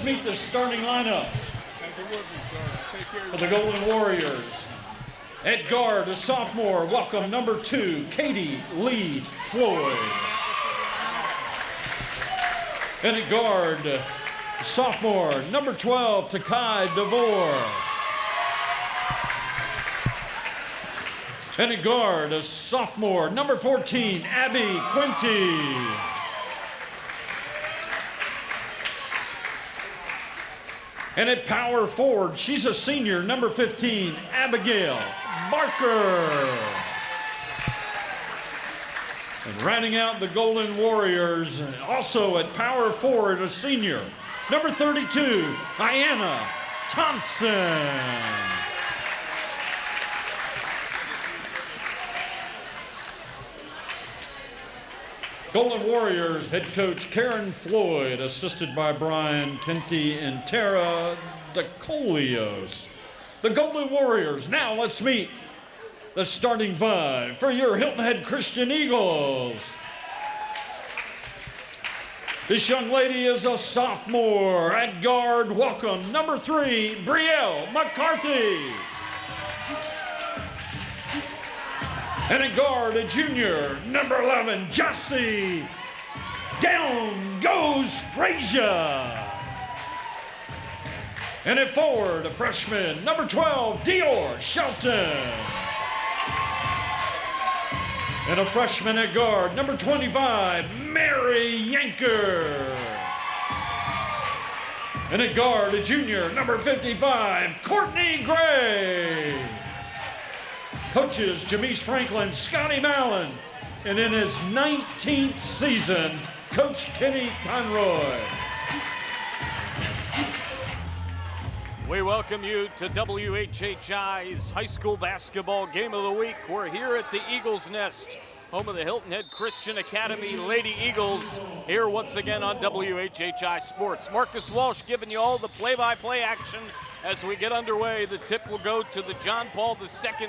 let's meet the starting lineup for the Golden Warriors. At guard, a sophomore, welcome number 2, Katie Lee Floyd. And at guard, sophomore, number 12, Takai DeVore. And at guard, a sophomore, number 14, Abby Quinty. And at power forward, she's a senior, number 15, Abigail Barker. And rounding out the Golden Warriors, also at power forward, a senior, number 32, Diana Thompson. Golden Warriors head coach Karen Floyd, assisted by Brian Kenty and Tara DeColios. The Golden Warriors, now let's meet the starting five for your Hilton Head Christian Eagles. This young lady is a sophomore. At guard, welcome number 3, Brielle McCarthy. And at guard, a junior, number 11, Jossie. Down goes Frazier. And at forward, a freshman, number 12, Dior Shelton. And a freshman at guard, number 25, Mary Yanker. And at guard, a junior, number 55, Courtney Gray. Coaches, Jamise Franklin, Scotty Mallon. And in his 19th season, Coach Kenny Conroy. We welcome you to WHHI's High School Basketball Game of the Week. We're here at the Eagles Nest, home of the Hilton Head Christian Academy Lady Eagles, here once again on WHHI Sports. Marcus Walsh giving you all the play-by-play action as we get underway. The tip will go to the John Paul II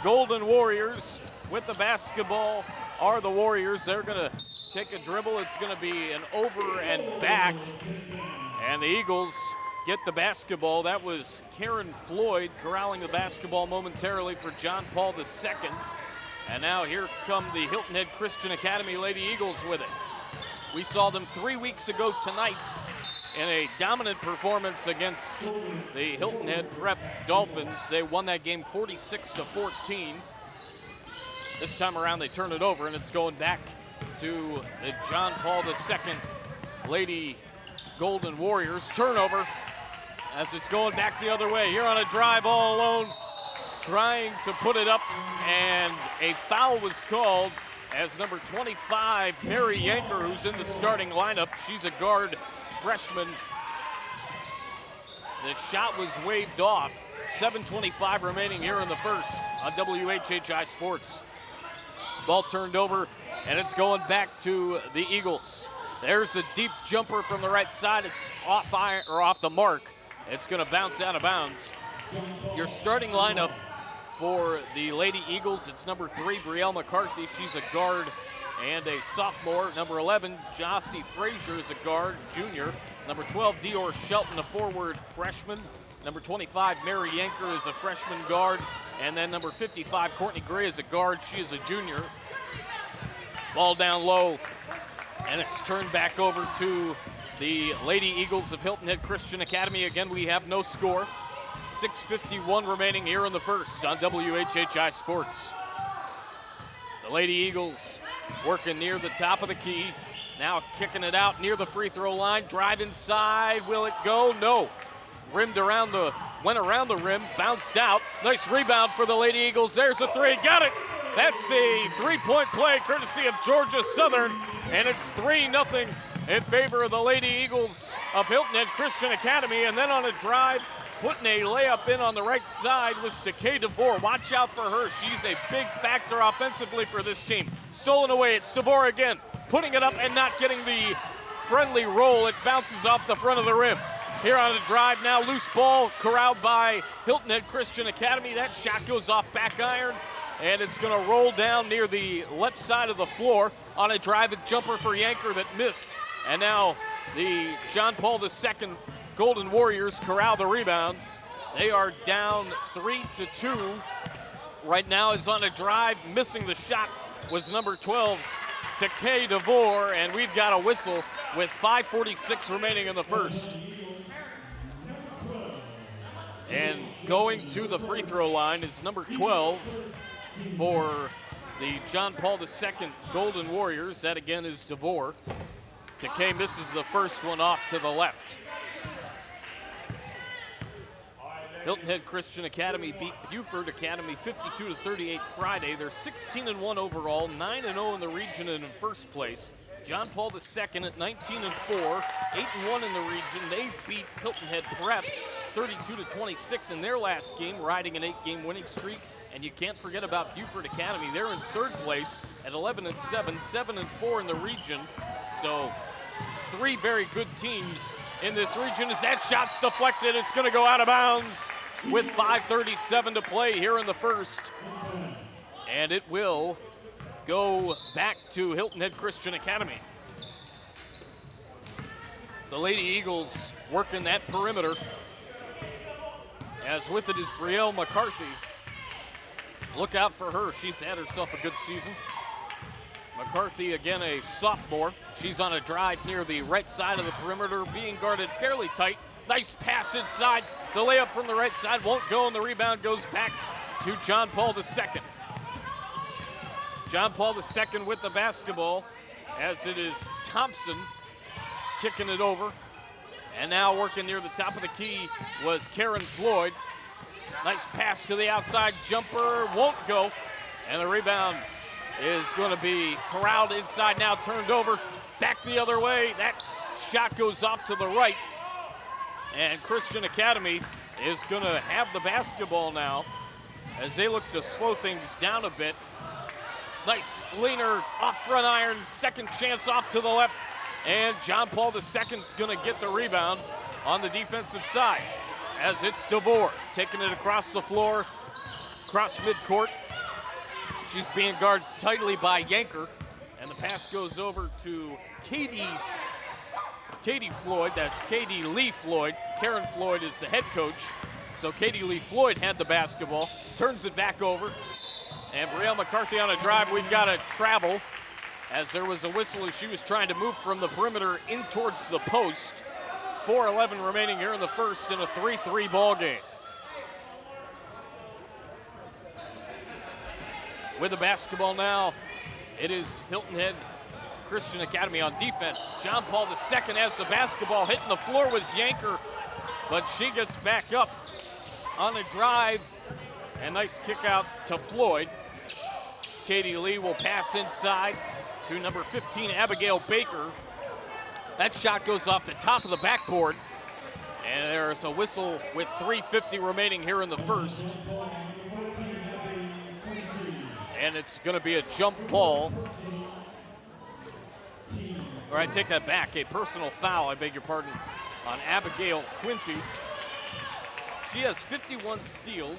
Golden Warriors. With the basketball are the Warriors. They're going to take a dribble. It's going to be an over and back, and the Eagles get the basketball. That was Karen Floyd corralling the basketball momentarily for John Paul II. And now here come the Hilton Head Christian Academy Lady Eagles with it. We saw them 3 weeks ago tonight in a dominant performance against the Hilton Head Prep Dolphins. They won that game 46-14. This time around they turn it over, and it's going back to the John Paul II Lady Golden Warriors. Turnover as it's going back the other way. Here on a drive all alone, trying to put it up, and a foul was called as number 25, Mary Yanker, who's in the starting lineup. She's a guard freshman. The shot was waved off. 7:25 remaining here in the first on WHHI Sports. Ball turned over, and it's going back to the Eagles. There's a deep jumper from the right side. It's off the mark. It's going to bounce out of bounds. Your starting lineup for the Lady Eagles, it's number 3, Brielle McCarthy. She's a guard and a sophomore. Number 11, Jossie Frazier is a guard, junior. Number 12, Dior Shelton, a forward freshman. Number 25, Mary Yanker is a freshman guard. And then number 55, Courtney Gray is a guard. She is a junior. Ball down low, and it's turned back over to the Lady Eagles of Hilton Head Christian Academy. Again, we have no score. 6:51 remaining here in the first on WHHI Sports. The Lady Eagles working near the top of the key. Now kicking it out near the free throw line. Drive inside. Will it go? No. Went around the rim, bounced out. Nice rebound for the Lady Eagles. There's a three. Got it. That's a three-point play courtesy of Georgia Southern, and it's 3-0 in favor of the Lady Eagles of Hilton Head Christian Academy. And then on a drive, putting a layup in on the right side was Takai DeVore. Watch out for her. She's a big factor offensively for this team. Stolen away. It's DeVore again, putting it up and not getting the friendly roll. It bounces off the front of the rim. Here on a drive now, loose ball corralled by Hilton Head Christian Academy. That shot goes off back iron, and it's going to roll down near the left side of the floor. On a drive, a jumper for Yanker that missed. And now the John Paul II Golden Warriors corral the rebound. They are down 3-2. Right now is on a drive. Missing the shot was number 12, Takay DeVore, and we've got a whistle with 5:46 remaining in the first. And going to the free throw line is number 12 for the John Paul II Golden Warriors. That again is DeVore. Takay misses the first one off to the left. Hilton Head Christian Academy beat Beaufort Academy 52-38 Friday. They're 16-1 overall, 9-0 in the region and in first place. John Paul II at 19-4, 8-1 in the region. They beat Hilton Head Prep 32-26 in their last game, riding an 8-game winning streak. And you can't forget about Beaufort Academy. They're in third place at 11-7, 7-4 in the region. So 3 very good teams in this region. As that shot's deflected, it's going to go out of bounds with 5:37 to play here in the first. And it will go back to Hilton Head Christian Academy. The Lady Eagles working that perimeter. As with it is Brielle McCarthy. Look out for her. She's had herself a good season. McCarthy, again, a sophomore. She's on a drive near the right side of the perimeter, being guarded fairly tight. Nice pass inside. The layup from the right side won't go, and the rebound goes back to John Paul II. John Paul II with the basketball, as it is Thompson kicking it over. And now working near the top of the key was Karen Floyd. Nice pass to the outside, jumper won't go, and the rebound is going to be corralled inside now, turned over, back the other way. That shot goes off to the right, and Christian Academy is going to have the basketball now as they look to slow things down a bit. Nice leaner off front iron, second chance off to the left, and John Paul II's going to get the rebound on the defensive side as it's DeVore taking it across the floor, across midcourt. She's being guarded tightly by Yanker, and the pass goes over to Katie Floyd. That's Katie Lee Floyd. Karen Floyd is the head coach. So Katie Lee Floyd had the basketball, turns it back over, and Brielle McCarthy on a drive. We've got a travel as there was a whistle as she was trying to move from the perimeter in towards the post. 4:11 remaining here in the first in a 3-3 ball game. With the basketball now, it is Hilton Head Christian Academy on defense. John Paul II has the basketball. Hitting the floor was Yanker, but she gets back up on a drive. And nice kick out to Floyd. Katie Lee will pass inside to number 15, Abigail Baker. That shot goes off the top of the backboard. And there's a whistle with 3:50 remaining here in the first. And it's going to be a jump ball. All right, take that back. A personal foul, I beg your pardon, on Abigail Quinty. She has 51 steals,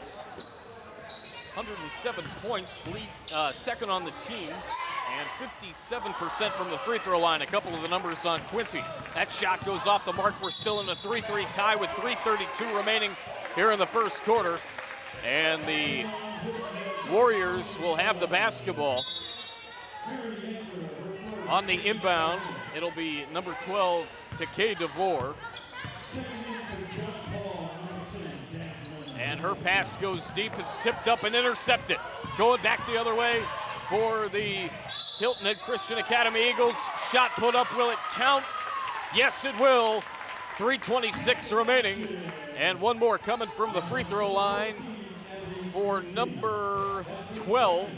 107 points, lead second on the team, and 57% from the free throw line. A couple of the numbers on Quinty. That shot goes off the mark. We're still in a 3-3 tie with 3:32 remaining here in the first quarter. And the Warriors will have the basketball. On the inbound, it'll be number 12, Takay DeVore. And her pass goes deep. It's tipped up and intercepted. Going back the other way for the Hilton Head Christian Academy Eagles. Shot put up, will it count? Yes, it will. 3:26 remaining. And one more coming from the free throw line for number 12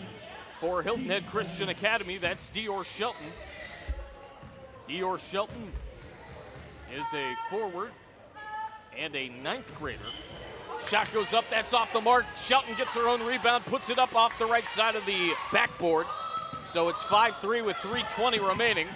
for Hilton Head Christian Academy. That's Dior Shelton. Dior Shelton is a forward and a 9th grader. Shot goes up, that's off the mark. Shelton gets her own rebound, puts it up off the right side of the backboard. So it's 5-3 with 3:20 remaining.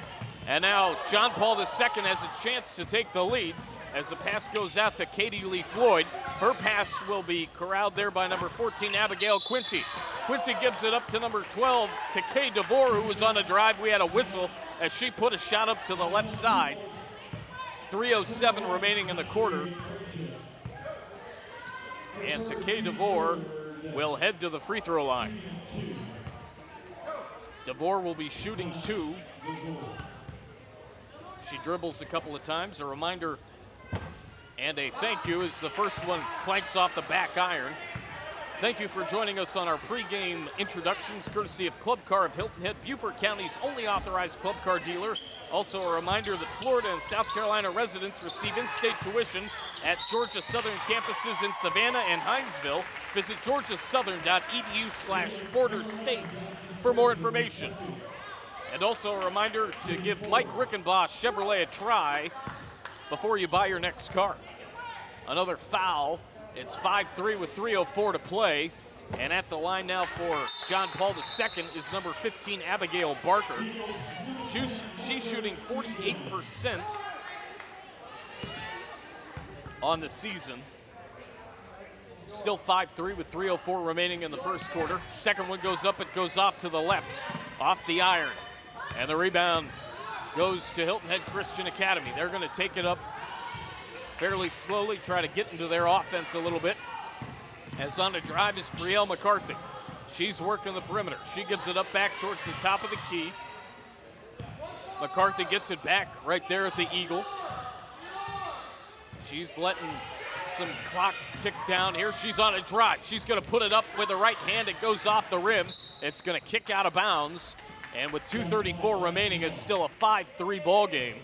And now John Paul II has a chance to take the lead as the pass goes out to Katie Lee Floyd. Her pass will be corralled there by number 14, Abigail Quinty. Quinty gives it up to number 12, Takay DeVore, who was on a drive. We had a whistle as she put a shot up to the left side. 3:07 remaining in the quarter. And Takay DeVore will head to the free throw line. DeVore will be shooting 2. She dribbles a couple of times. A reminder and a thank you as the first one clanks off the back iron. Thank you for joining us on our pregame introductions, courtesy of Club Car of Hilton Head, Beaufort County's only authorized club car dealer. Also a reminder that Florida and South Carolina residents receive in-state tuition at Georgia Southern campuses in Savannah and Hinesville. Visit georgiasouthern.edu/border states for more information. And also a reminder to give Mike Rickenboss Chevrolet a try before you buy your next car. Another foul. It's 5-3 with 3:04 to play. And at the line now for John Paul II is number 15, Abigail Barker. She's shooting 48% on the season. Still 5-3 with 3:04 remaining in the first quarter. Second one goes up, it goes off to the left, off the iron. And the rebound goes to Hilton Head Christian Academy. They're going to take it up fairly slowly, try to get into their offense a little bit. As on the drive is Brielle McCarthy. She's working the perimeter. She gives it up back towards the top of the key. McCarthy gets it back right there at the Eagle. She's letting some clock tick down here. She's on a drive. She's going to put it up with the right hand. It goes off the rim. It's going to kick out of bounds. And with 2:34 remaining, it's still a 5-3 ball game.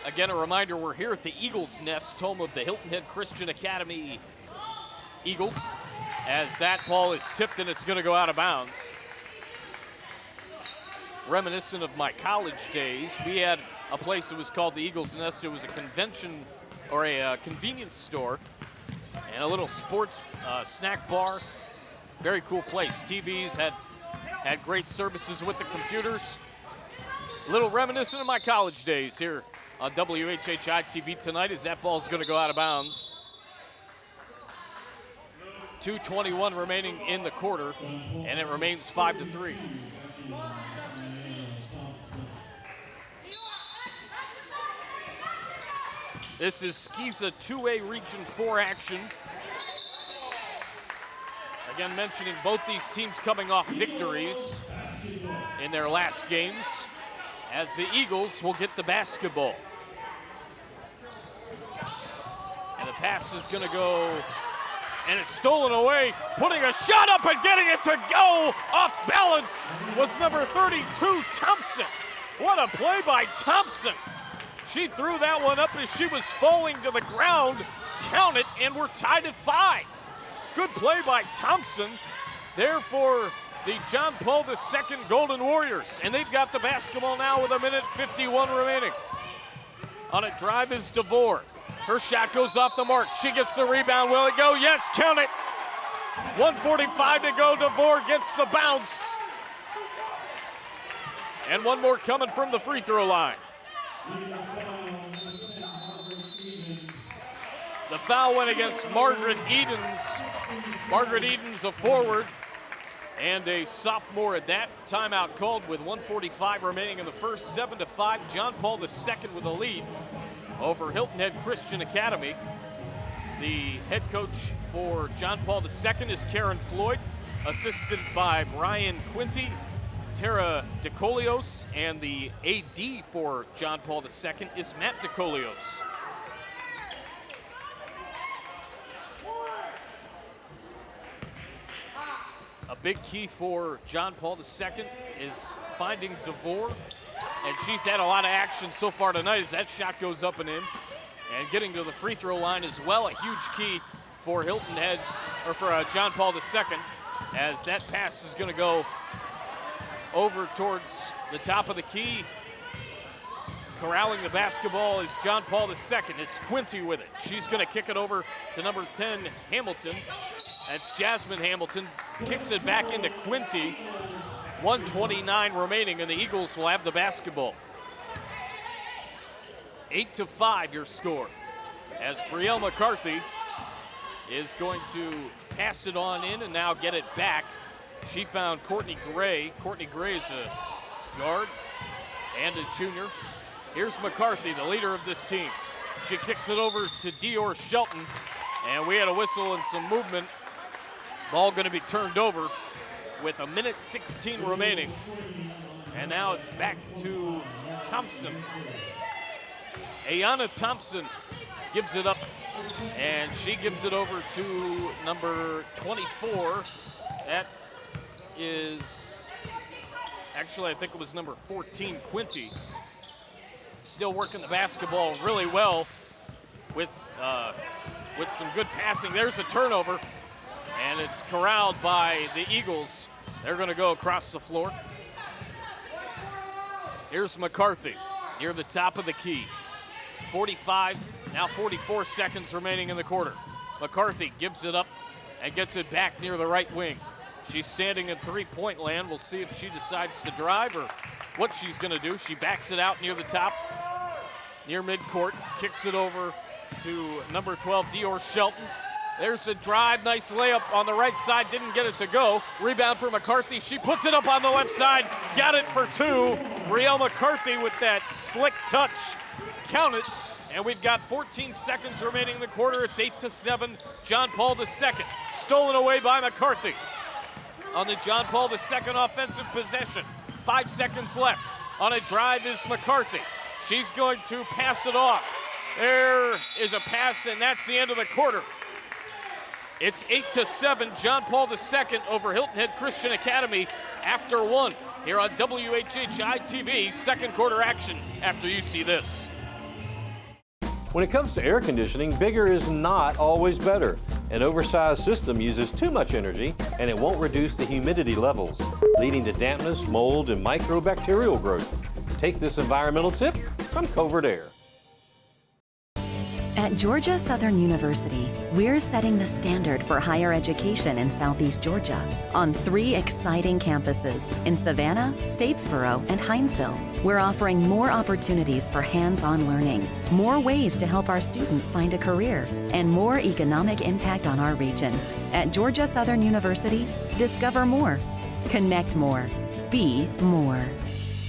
Again, a reminder, we're here at the Eagles Nest, home of the Hilton Head Christian Academy Eagles. As that ball is tipped and it's going to go out of bounds. Reminiscent of my college days, we had a place that was called the Eagles Nest. It was a convention or a convenience store and a little sports snack bar. Very cool place. TVs had great services with the computers. A little reminiscent of my college days here on WHHI-TV tonight as that ball's going to go out of bounds. 2:21 remaining in the quarter, and it remains 5-3. This is Skiza 2A Region 4 action. Again, mentioning both these teams coming off victories in their last games, as the Eagles will get the basketball. And the pass is going to go, and it's stolen away. Putting a shot up and getting it to go off balance was number 32, Thompson. What a play by Thompson. She threw that one up as she was falling to the ground. Count it, and we're tied at 5. Good play by Thompson there for the John Paul II Golden Warriors. And they've got the basketball now with 1:51 remaining. On a drive is DeVore. Her shot goes off the mark. She gets the rebound. Will it go? Yes, count it. 1:45 to go. DeVore gets the bounce. And one more coming from the free throw line. The foul went against Margaret Edens. Margaret Edens, a forward and a sophomore at that. Timeout called with 1:45 remaining in the first. 7-5. John Paul II with a lead over Hilton Head Christian Academy. The head coach for John Paul II is Karen Floyd, assisted by Brian Quinty, Tara DeColios, and the AD for John Paul II is Matt DeColios. A big key for John Paul II is finding DeVore, and she's had a lot of action so far tonight as that shot goes up and in. And getting to the free throw line as well, a huge key for Hilton Head, or for John Paul II, as that pass is going to go over towards the top of the key. Corralling the basketball is John Paul II. It's Quinty with it. She's going to kick it over to number 10, Hamilton. That's Jasmine Hamilton. Kicks it back into Quinty. 1:29 remaining, and the Eagles will have the basketball. 8-5 your score, as Brielle McCarthy is going to pass it on in and now get it back. She found Courtney Gray. Courtney Gray is a guard and a junior. Here's McCarthy, the leader of this team. She kicks it over to Dior Shelton, and we had a whistle and some movement. Ball going to be turned over with 1:16 remaining. And now it's back to Thompson. Ayanna Thompson gives it up, and she gives it over to number 24. That is, actually I think it was number 14, Quinty. Still working the basketball really well with some good passing. There's a turnover, and it's corralled by the Eagles. They're going to go across the floor. Here's McCarthy near the top of the key. 45, now 44 seconds remaining in the quarter. McCarthy gives it up and gets it back near the right wing. She's standing in three-point land. We'll see if she decides to drive or what she's going to do. She backs it out near the top, near midcourt, kicks it over to number 12, Dior Shelton. There's a drive, nice layup on the right side, didn't get it to go. Rebound for McCarthy, she puts it up on the left side, got it for two. Brielle McCarthy with that slick touch, count it. And we've got 14 seconds remaining in the quarter. It's 8-7, John Paul II. Stolen away by McCarthy. On the John Paul II offensive possession, 5 seconds left. On a drive is McCarthy. She's going to pass it off. There is a pass, and that's the end of the quarter. It's 8-7, John Paul II over Hilton Head Christian Academy after one here on WHHI-TV. Second quarter action after you see this. When it comes to air conditioning, bigger is not always better. An oversized system uses too much energy, and it won't reduce the humidity levels, leading to dampness, mold, and microbacterial growth. Take this environmental tip from Covert Air. At Georgia Southern University, we're setting the standard for higher education in Southeast Georgia on 3 exciting campuses in Savannah, Statesboro, and Hinesville. We're offering more opportunities for hands-on learning, more ways to help our students find a career, and more economic impact on our region. At Georgia Southern University, discover more, connect more, be more.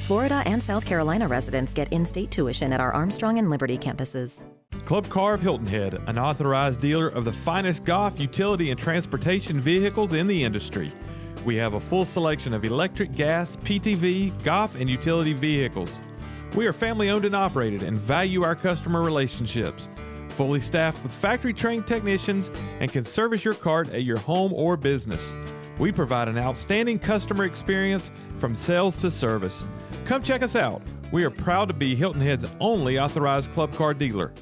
Florida and South Carolina residents get in-state tuition at our Armstrong and Liberty campuses. Club Car of Hilton Head, an authorized dealer of the finest golf, utility, and transportation vehicles in the industry. We have a full selection of electric, gas, PTV, golf, and utility vehicles. We are family owned and operated and value our customer relationships. Fully staffed with factory-trained technicians and can service your cart at your home or business. We provide an outstanding customer experience from sales to service. Come check us out. We are proud to be Hilton Head's only authorized club car dealer.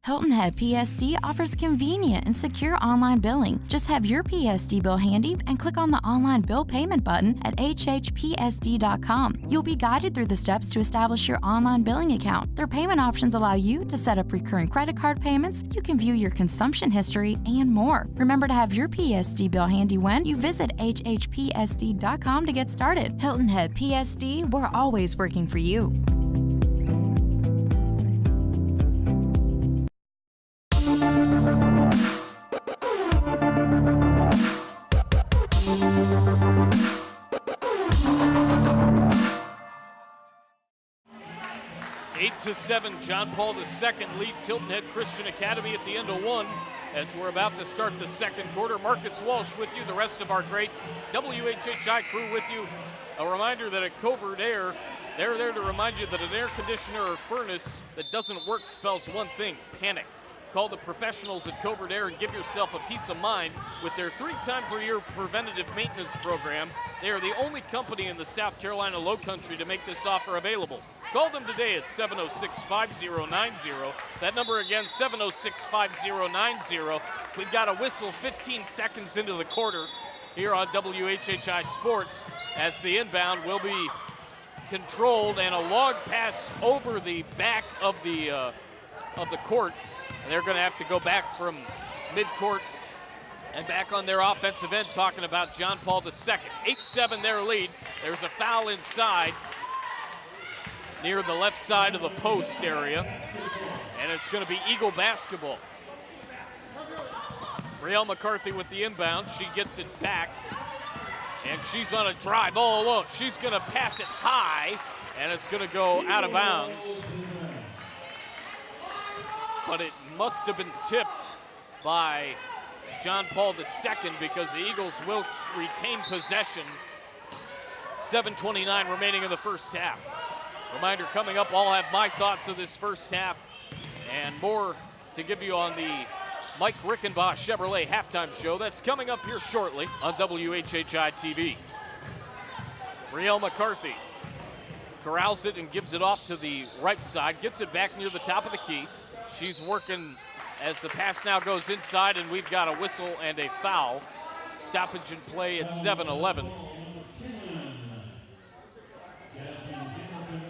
Hilton Head PSD offers convenient and secure online billing. Just have your PSD bill handy and click on the online bill payment button at WHHPSD.com. You'll be guided through the steps to establish your online billing account. Their payment options allow you to set up recurring credit card payments, you can view your consumption history, and more. Remember to have your PSD bill handy when you visit HHPSD.com to get started. Hilton Head PSD, we're always working for you. To 7, John Paul II leads Hilton Head Christian Academy at the end of one. As we're about to start the second quarter, Marcus Walsh with you, the rest of our great WHHI crew with you. A reminder that at Covert Air, they're there to remind you that an air conditioner or furnace that doesn't work spells one thing: panic. Call the professionals at Covert Air and give yourself a peace of mind with their 3-time-per-year preventative maintenance program. They are the only company in the South Carolina Lowcountry to make this offer available. Call them today at 706-5090. That number again, 706-5090. We've got a whistle 15 seconds into the quarter here on WHHI Sports as the inbound will be controlled and a long pass over the back of the court. And they're going to have to go back from midcourt and back on their offensive end, talking about John Paul II. 8-7 their lead. There's a foul inside near the left side of the post area. And it's going to be Eagle basketball. Brielle McCarthy with the inbound. She gets it back. And she's on a drive all alone. She's going to pass it high. and it's going to go out of bounds. But it must have been tipped by John Paul II because the Eagles will retain possession. 7:29 remaining in the first half. Reminder coming up, I'll have my thoughts of this first half and more to give you on the Mike Rickenbach Chevrolet halftime show. That's coming up here shortly on WHHI-TV. Brielle McCarthy corrals it and gives it off to the right side, gets it back near the top of the key. She's working as the pass now goes inside, and we've got a whistle and a foul. Stoppage in play at 7:11.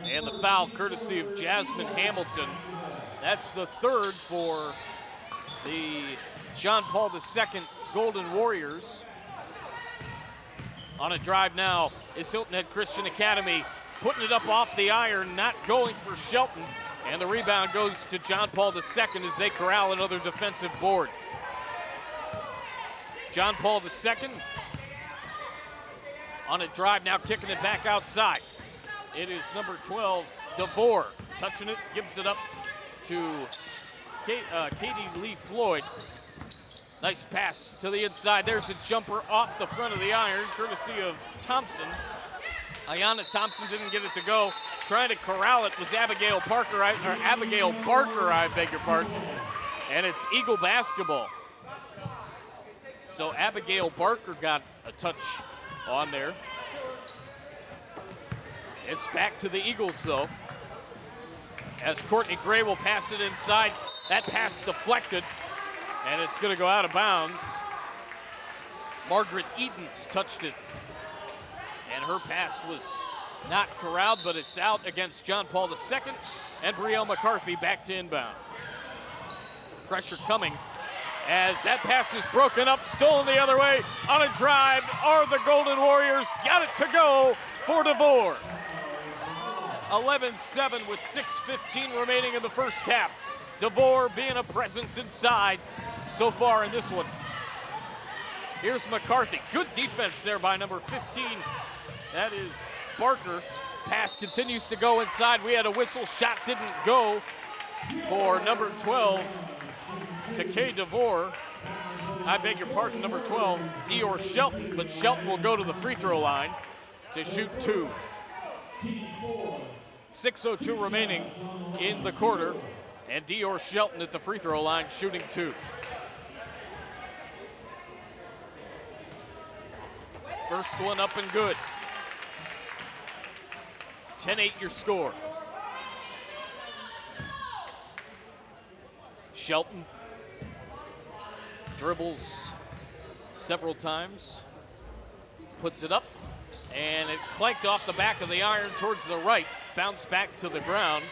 And the foul courtesy of Jasmine Hamilton. That's the third for the John Paul II Golden Warriors. On a drive now is Hilton Head Christian Academy, putting it up off the iron, not going for Shelton. And the rebound goes to John Paul II as they corral another defensive board. John Paul II on a drive now, kicking it back outside. It is number 12, DeVore, touching it, gives it up to Katie Lee Floyd. Nice pass to the inside. There's a jumper off the front of the iron, courtesy of Thompson. Ayanna Thompson didn't get it to go. Trying to corral it was Abigail Barker, I beg your pardon. And it's Eagle basketball. So Abigail Barker got a touch on there. It's back to the Eagles though, as Courtney Gray will pass it inside. That pass deflected, and it's going to go out of bounds. Margaret Edens touched it, and her pass was not corralled, but it's out against John Paul II, and Brielle McCarthy back to inbound. Pressure coming as that pass is broken up, stolen the other way. On a drive are the Golden Warriors, got it to go for DeVore. 11-7 with 6:15 remaining in the first half. DeVore being a presence inside so far in this one. Here's McCarthy. Good defense there by number 15. That is Barker. Pass continues to go inside. We had a whistle. Shot didn't go for number 12, Takay DeVore. I beg your pardon, number 12, Dior Shelton, but Shelton will go to the free throw line to shoot two. 6:02 remaining in the quarter, and Dior Shelton at the free throw line shooting two. First one up and good. 10-8 your score. Shelton dribbles several times, puts it up, and it clanked off the back of the iron towards the right, bounced back to the ground,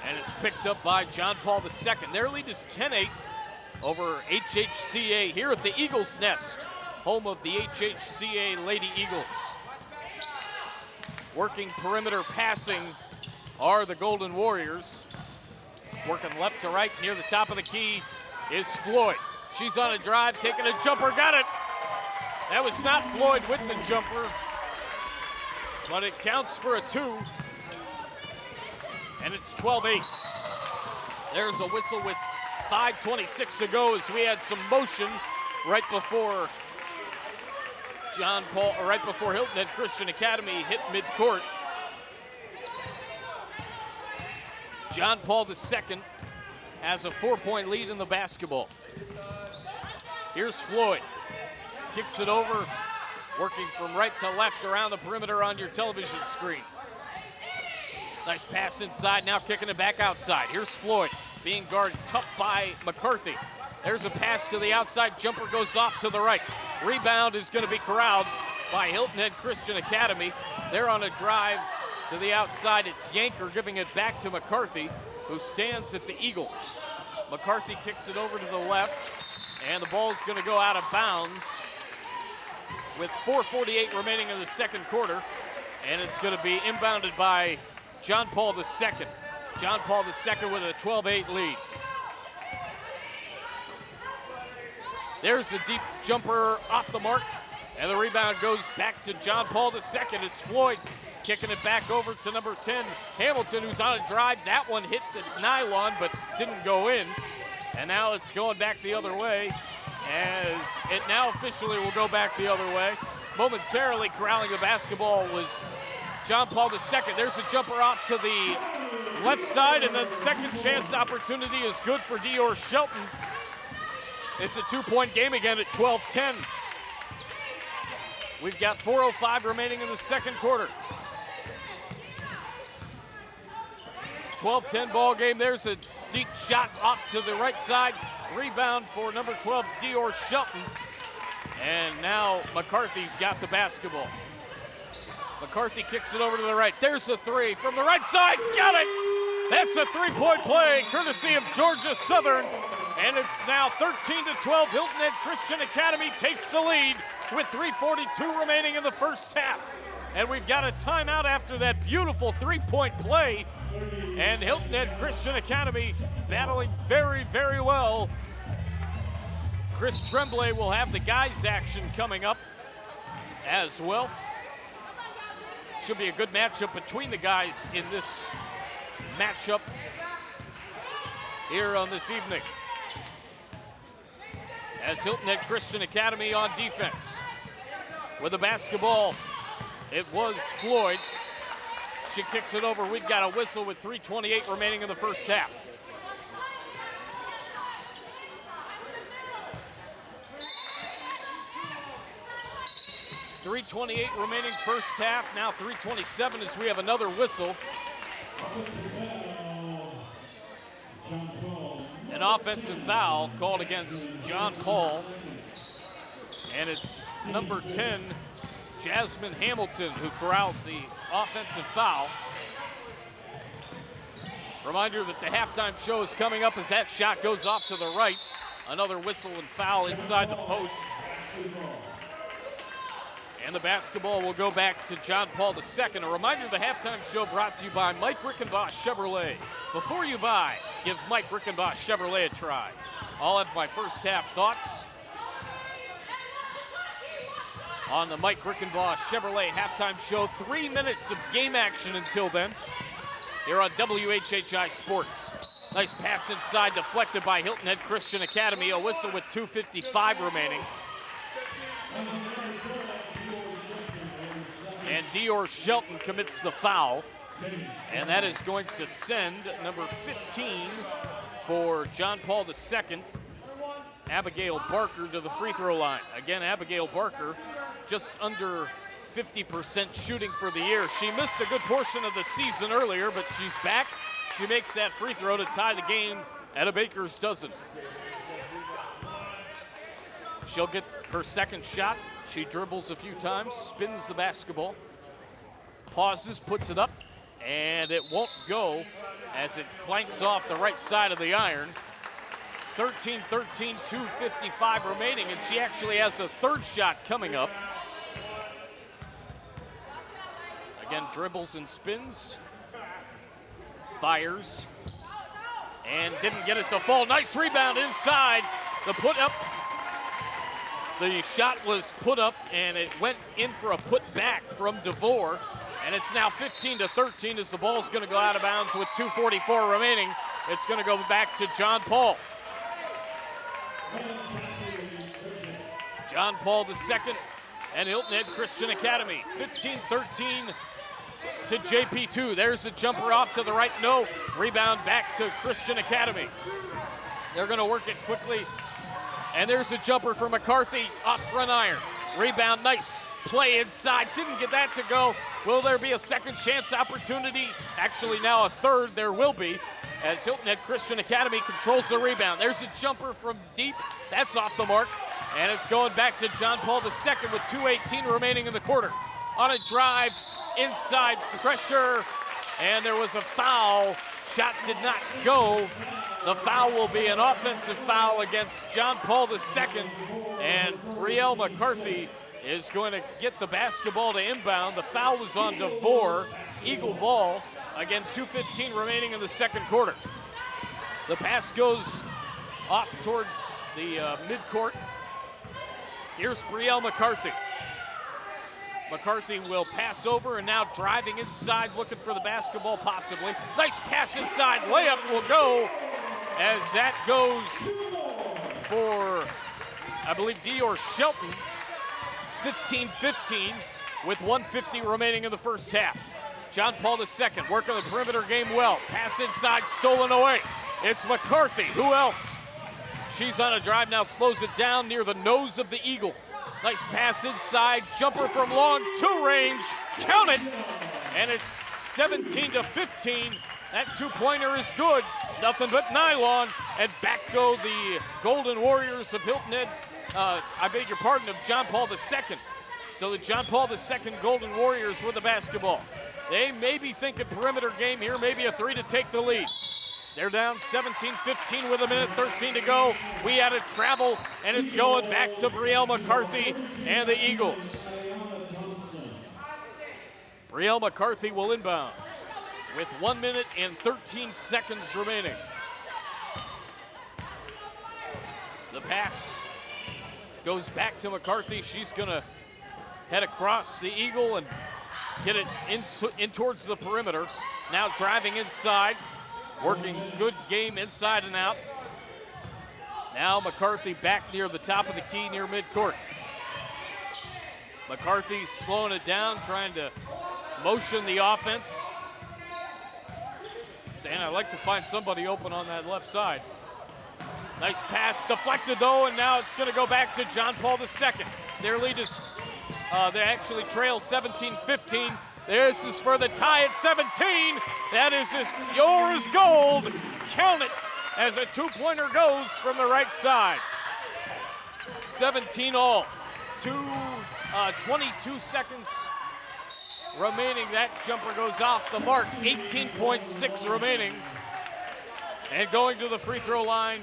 and it's picked up by John Paul II. Their lead is 10-8 over HHCA here at the Eagles Nest, home of the HHCA Lady Eagles. Working perimeter passing are the Golden Warriors. Working left to right near the top of the key is Floyd. She's on a drive, taking a jumper, got it. That was not Floyd with the jumper, but it counts for a two, and it's 12-8. There's a whistle with 5:26 to go as we had some motion right before Hilton Head Christian Academy hit midcourt. John Paul II has a 4-point lead in the basketball. Here's Floyd. Kicks it over, working from right to left around the perimeter on your television screen. Nice pass inside, now kicking it back outside. Here's Floyd, being guarded tough by McCarthy. There's a pass to the outside, jumper goes off to the right. Rebound is going to be corralled by Hilton Head Christian Academy. They're on a drive to the outside. It's Yanker giving it back to McCarthy, who stands at the Eagle. McCarthy kicks it over to the left, and the ball's going to go out of bounds with 4:48 remaining in the second quarter, and it's going to be inbounded by John Paul II. John Paul II with a 12-8 lead. There's a deep jumper off the mark, and the rebound goes back to John Paul II. It's Floyd kicking it back over to number 10, Hamilton, who's on a drive. That one hit the nylon but didn't go in. And now it's going back the other way, as it now officially will go back the other way. Momentarily corralling the basketball was John Paul II. There's a jumper off to the left side, and then second chance opportunity is good for Dior Shelton. It's a 2-point game again at 12-10. We've got 4:05 remaining in the second quarter. 12-10 ball game. There's a deep shot off to the right side. Rebound for number 12, Dior Shelton. And now McCarthy's got the basketball. McCarthy kicks it over to the right. There's a three from the right side. Got it! That's a three-point play courtesy of Georgia Southern. And it's now 13-12. Hilton Head Christian Academy takes the lead with 3:42 remaining in the first half. And we've got a timeout after that beautiful three-point play. And Hilton Head Christian Academy battling very, very well. Chris Tremblay will have the guys action coming up as well. Should be a good matchup between the guys in this matchup here on this evening. As Hilton Head Christian Academy on defense. With the basketball, it was Floyd. She kicks it over. We've got a whistle with 3:28 remaining in the first half. .328 remaining first half. Now 3:27 as we have another whistle. An offensive foul called against John Paul. And it's number 10, Jasmine Hamilton, who corrals the offensive foul. Reminder that the halftime show is coming up as that shot goes off to the right. Another whistle and foul inside the post. And the basketball will go back to John Paul II. A reminder, the halftime show brought to you by Mike Rickenbosch Chevrolet. Before you buy, give Mike Rickenbosch Chevrolet a try. I'll have my first half thoughts on the Mike Rickenbosch Chevrolet halftime show. 3 minutes of game action until then here on WHHI Sports. Nice pass inside, deflected by Hilton Head Christian Academy. A whistle with 2:55 remaining. And Dior Shelton commits the foul. And that is going to send number 15 for John Paul II, Abigail Barker, to the free throw line. Again, Abigail Barker just under 50% shooting for the year. She missed a good portion of the season earlier, but she's back. She makes that free throw to tie the game at a baker's dozen. She'll get her second shot. She dribbles a few times, spins the basketball, pauses, puts it up, and it won't go as it clanks off the right side of the iron. 13-13, 2:55 remaining, and she actually has a third shot coming up. Again, dribbles and spins, fires, and didn't get it to fall. Nice rebound inside. The put up. The shot was put up, and it went in for a put back from DeVore. And it's now 15-13 as the ball's going to go out of bounds with 2:44 remaining. It's going to go back to John Paul. John Paul II and Hilton Head Christian Academy. 15-13 to JP2. There's a jumper off to the right. No. Rebound back to Christian Academy. They're going to work it quickly. And there's a jumper for McCarthy off front iron. Rebound, nice play inside. Didn't get that to go. Will there be a second chance opportunity? Actually, now a third there will be, as Hilton Head Christian Academy controls the rebound. There's a jumper from deep. That's off the mark. And it's going back to John Paul II with 2:18 remaining in the quarter. On a drive, inside pressure, and there was a foul. Shot did not go. The foul will be an offensive foul against John Paul II, and Brielle McCarthy is going to get the basketball to inbound. The foul was on DeVore. Eagle ball. Again, 2:15 remaining in the second quarter. The pass goes off towards the midcourt. Here's Brielle McCarthy. McCarthy will pass over and now driving inside, looking for the basketball possibly. Nice pass inside, layup will go as that goes for, I believe, Dior Shelton. 15-15 with 1:50 remaining in the first half. John Paul II working the perimeter game well. Pass inside, stolen away. It's McCarthy. Who else? She's on a drive now, slows it down near the nose of the Eagle. Nice pass inside, jumper from long, two range, count it, and it's 17-15. That two-pointer is good, nothing but nylon, and back go the Golden Warriors of Hilton Head, of John Paul II. So the John Paul II Golden Warriors with the basketball. They may be thinking perimeter game here, maybe a three to take the lead. They're down 17-15 with 1:13 to go. We had a travel, and it's going back to Brielle McCarthy and the Eagles. Brielle McCarthy will inbound with 1 minute and 13 seconds remaining. The pass goes back to McCarthy. She's gonna head across the Eagle and get it in towards the perimeter. Now driving inside. Working good game inside and out. Now McCarthy back near the top of the key near midcourt. McCarthy slowing it down, trying to motion the offense. Saying I'd like to find somebody open on that left side. Nice pass deflected though, and now it's going to go back to John Paul II. Their lead is, they actually trail 17-15. This is for the tie at 17. That is just yours gold. Count it as a two-pointer goes from the right side. 17 all. 22 seconds remaining. That jumper goes off the mark. 18.6 remaining. And going to the free throw line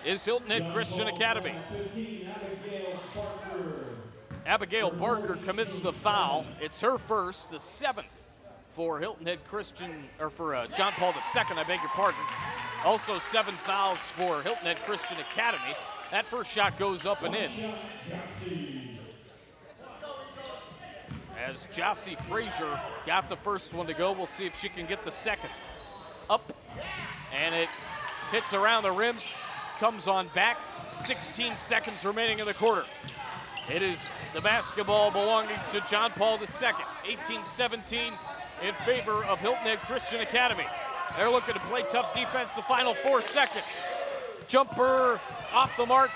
is Hilton Head Christian Academy. Abigail Barker commits the foul. It's her first, the 7th for Hilton Head Christian, or for John Paul II, I beg your pardon. Also 7 fouls for Hilton Head Christian Academy. That first shot goes up and in. As Jossie Frazier got the first one to go, we'll see if she can get the second. Up, and it hits around the rim, comes on back. 16 seconds remaining in the quarter. It is the basketball belonging to John Paul II, 18-17 in favor of Hilton Head Christian Academy. They're looking to play tough defense the final 4 seconds. Jumper off the mark,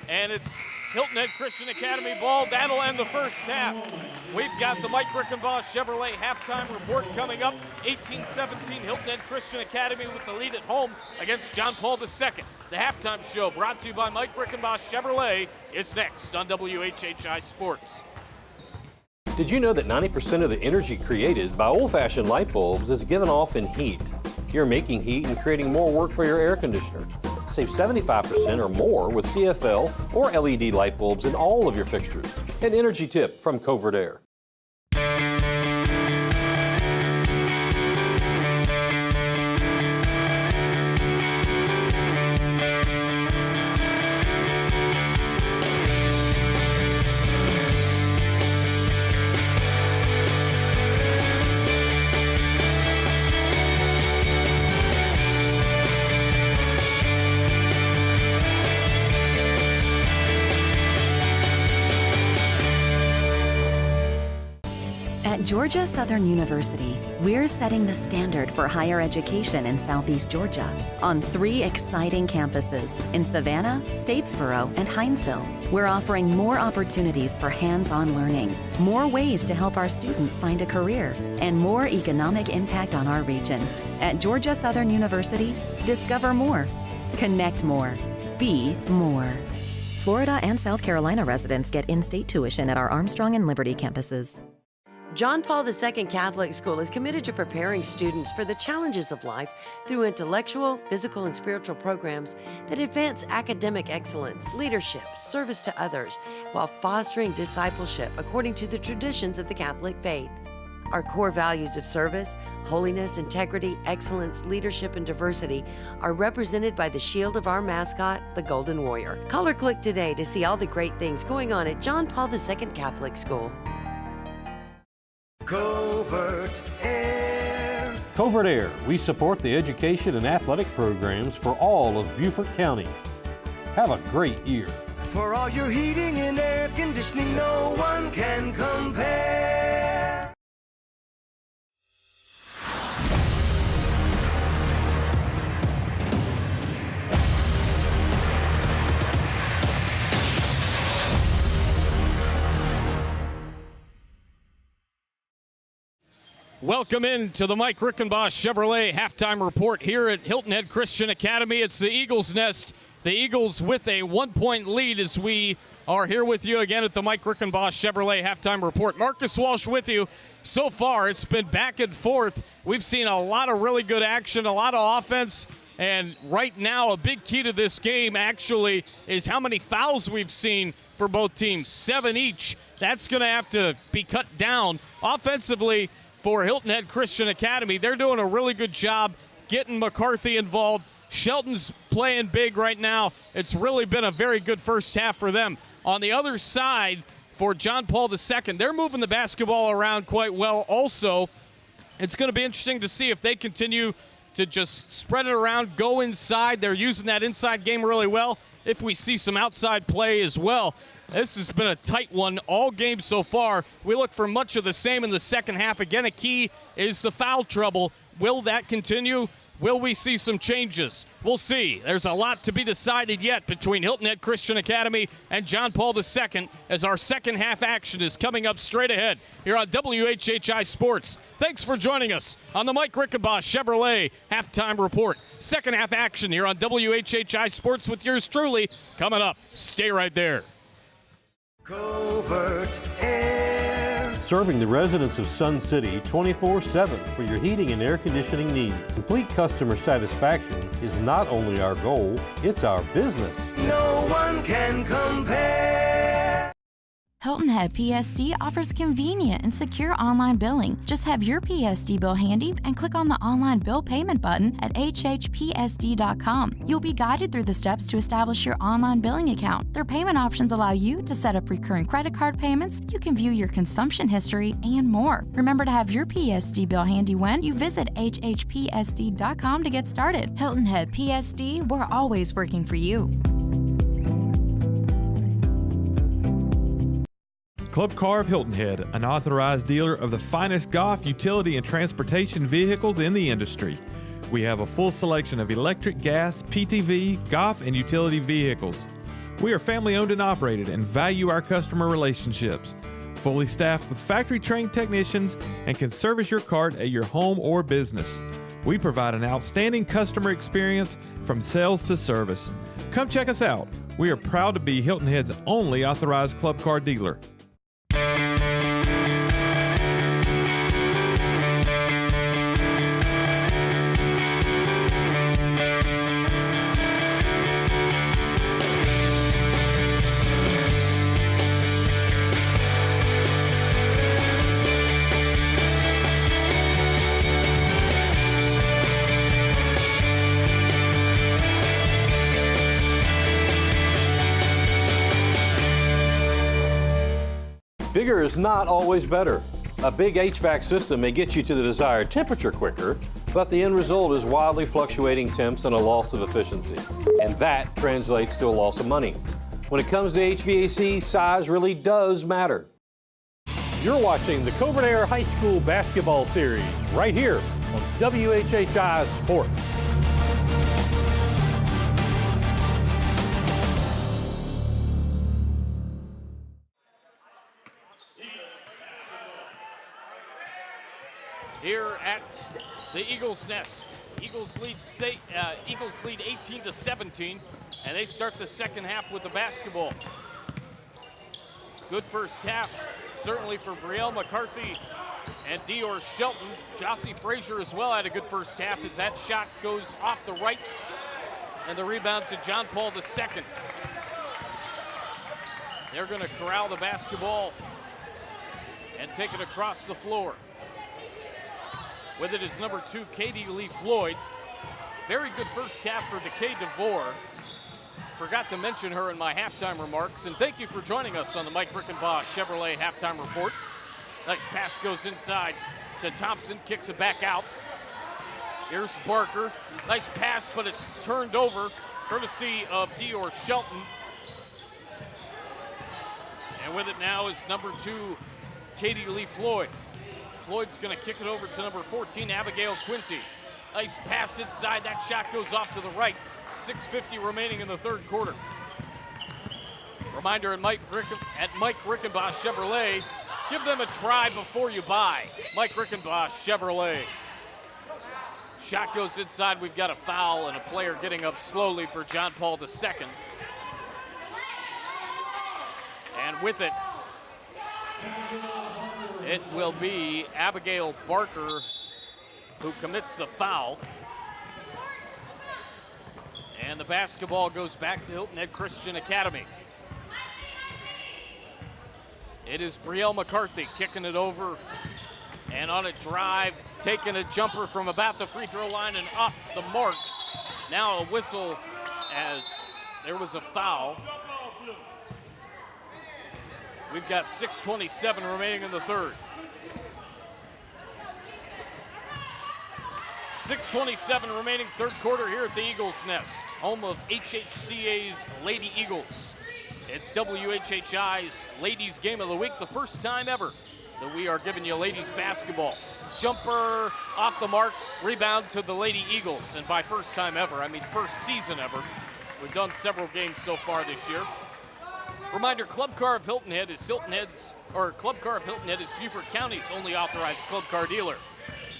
and it's Hilton Head Christian Academy ball. That'll end the first half. We've got the Mike Rickenbaugh Chevrolet halftime report coming up. 18-17 Hilton Head Christian Academy with the lead at home against John Paul II. The halftime show brought to you by Mike Rickenbaugh Chevrolet is next on WHHI Sports. Did you know that 90% of the energy created by old-fashioned light bulbs is given off in heat? You're making heat and creating more work for your air conditioner. Save 75% or more with CFL or LED light bulbs in all of your fixtures. An energy tip from Covert Air. At Georgia Southern University, we're setting the standard for higher education in Southeast Georgia on 3 exciting campuses in Savannah, Statesboro, and Hinesville. We're offering more opportunities for hands-on learning, more ways to help our students find a career, and more economic impact on our region. At Georgia Southern University, discover more, connect more, be more. Florida and South Carolina residents get in-state tuition at our Armstrong and Liberty campuses. John Paul II Catholic School is committed to preparing students for the challenges of life through intellectual, physical, and spiritual programs that advance academic excellence, leadership, service to others, while fostering discipleship according to the traditions of the Catholic faith. Our core values of service, holiness, integrity, excellence, leadership, and diversity are represented by the shield of our mascot, the Golden Warrior. Call or click today to see all the great things going on at John Paul II Catholic School. Covert Air. Covert Air, we support the education and athletic programs for all of Beaufort County. Have a great year. For all your heating and air conditioning, no one can compare. Welcome into the Mike Rickenboss Chevrolet halftime report here at Hilton Head Christian Academy. It's the Eagles' Nest. The Eagles with a 1-point lead as we are here with you again at the Mike Rickenboss Chevrolet halftime report. Marcus Walsh with you. So far, it's been back and forth. We've seen a lot of really good action, a lot of offense. And right now, a big key to this game actually is how many fouls we've seen for both teams. 7 each. That's going to have to be cut down offensively. For Hilton Head Christian Academy, they're doing a really good job getting McCarthy involved. Shelton's playing big right now. It's really been a very good first half for them. On the other side, for John Paul II, they're moving the basketball around quite well also. It's going to be interesting to see if they continue to just spread it around, go inside. They're using that inside game really well. If we see some outside play as well. This has been a tight one all game so far. We look for much of the same in the second half. Again, a key is the foul trouble. Will that continue? Will we see some changes? We'll see. There's a lot to be decided yet between Hilton Head Christian Academy and John Paul II as our second half action is coming up straight ahead here on WHHI Sports. Thanks for joining us on the Mike Rickenboss Chevrolet halftime report. Second half action here on WHHI Sports with yours truly coming up. Stay right there. Covert Air. Serving the residents of Sun City 24/7 for your heating and air conditioning needs. Complete customer satisfaction is not only our goal, it's our business. No one can compare. Hilton Head PSD offers convenient and secure online billing. Just have your PSD bill handy and click on the online bill payment button at WHHITV.com. You'll be guided through the steps to establish your online billing account. Their payment options allow you to set up recurring credit card payments, you can view your consumption history, and more. Remember to have your PSD bill handy when you visit WHHPSD.com to get started. Hilton Head PSD, we're always working for you. Club Car of Hilton Head, an authorized dealer of the finest golf, utility, and transportation vehicles in the industry. We have a full selection of electric, gas, PTV, golf, and utility vehicles. We are family owned and operated and value our customer relationships. Fully staffed with factory-trained technicians and can service your cart at your home or business. We provide an outstanding customer experience from sales to service. Come check us out. We are proud to be Hilton Head's only authorized club car dealer. Bigger is not always better. A big HVAC system may get you to the desired temperature quicker, but the end result is wildly fluctuating temps and a loss of efficiency. And that translates to a loss of money. When it comes to HVAC, size really does matter. You're watching the Covert Air High School Basketball Series right here on WHHI Sports. Here at the Eagles' Nest. Eagles lead 18-17, and they start the second half with the basketball. Good first half, certainly for Brielle McCarthy and Dior Shelton. Jossie Frazier as well had a good first half as that shot goes off the right, and the rebound to John Paul II. They're going to corral the basketball and take it across the floor. With it is number 2, Katie Lee Floyd. Very good first half for DeKay DeVore. Forgot to mention her in my halftime remarks. And thank you for joining us on the Mike Rickenboss Chevrolet halftime report. Nice pass goes inside to Thompson, kicks it back out. Here's Barker. Nice pass, but it's turned over, courtesy of Dior Shelton. And with it now is number 2, Katie Lee Floyd. Floyd's gonna kick it over to number 14, Abigail Quinty. Nice pass inside, that shot goes off to the right. 6:50 remaining in the third quarter. Reminder at Mike Rickenbosch Chevrolet, give them a try before you buy. Mike Rickenbosch Chevrolet. Shot goes inside, we've got a foul and a player getting up slowly for John Paul II. And with it, it will be Abigail Barker who commits the foul. And the basketball goes back to Hilton Head Christian Academy. It is Brielle McCarthy kicking it over, and on a drive, taking a jumper from about the free throw line and off the mark. Now a whistle as there was a foul. We've got 6:27 remaining in the third. 6:27 remaining, third quarter here at the Eagles Nest, home of HHCA's Lady Eagles. It's WHHI's Ladies Game of the Week, the first time ever that we are giving you ladies basketball. Jumper off the mark, rebound to the Lady Eagles. And by first time ever, I mean first season ever. We've done several games so far this year. Reminder, Club Car of Hilton Head is Club Car of Hilton Head is Beaufort County's only authorized club car dealer.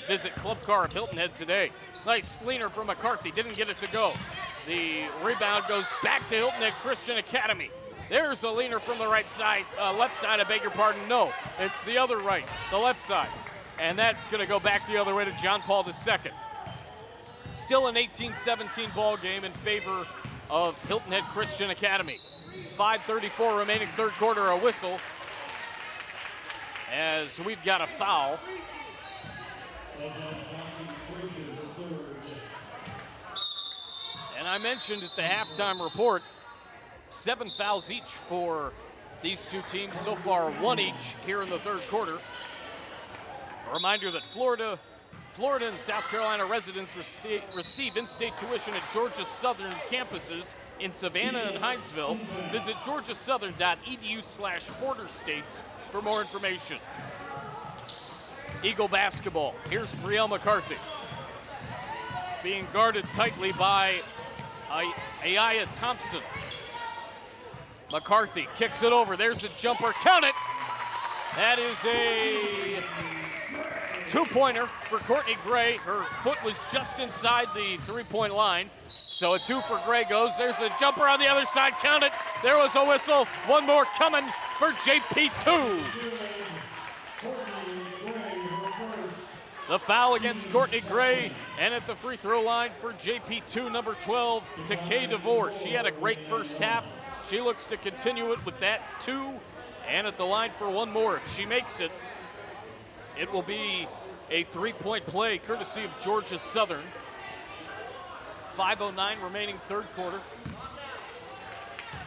Visit Club Car of Hilton Head today. Nice leaner from McCarthy, didn't get it to go. The rebound goes back to Hilton Head Christian Academy. There's a leaner from the left side, I beg your pardon. No, it's the other right, the left side. And that's gonna go back the other way to John Paul II. Still an 18-17 ball game in favor of Hilton Head Christian Academy. 5:34 remaining, third quarter, a whistle. As we've got a foul. And I mentioned at the halftime report, 7 fouls each for these two teams. So far, 1 each here in the third quarter. A reminder that Florida and South Carolina residents receive in-state tuition at Georgia Southern campuses in Savannah and Hinesville. Visit georgiasouthern.edu/borderstates for more information. Eagle basketball. Here's Brielle McCarthy. Being guarded tightly by Ayaya Thompson. McCarthy kicks it over. There's a jumper. Count it! That is a two-pointer for Courtney Gray. Her foot was just inside the three-point line. So a 2 for Gray goes. There's a jumper on the other side. Count it. There was a whistle. One more coming for JP2. The foul against Courtney Gray, and at the free throw line for JP2, number 12, Takay DeVore. She had a great first half. She looks to continue it with that 2, and at the line for one more. If she makes it, it will be a three-point play courtesy of Georgia Southern. 5:09 remaining, third quarter.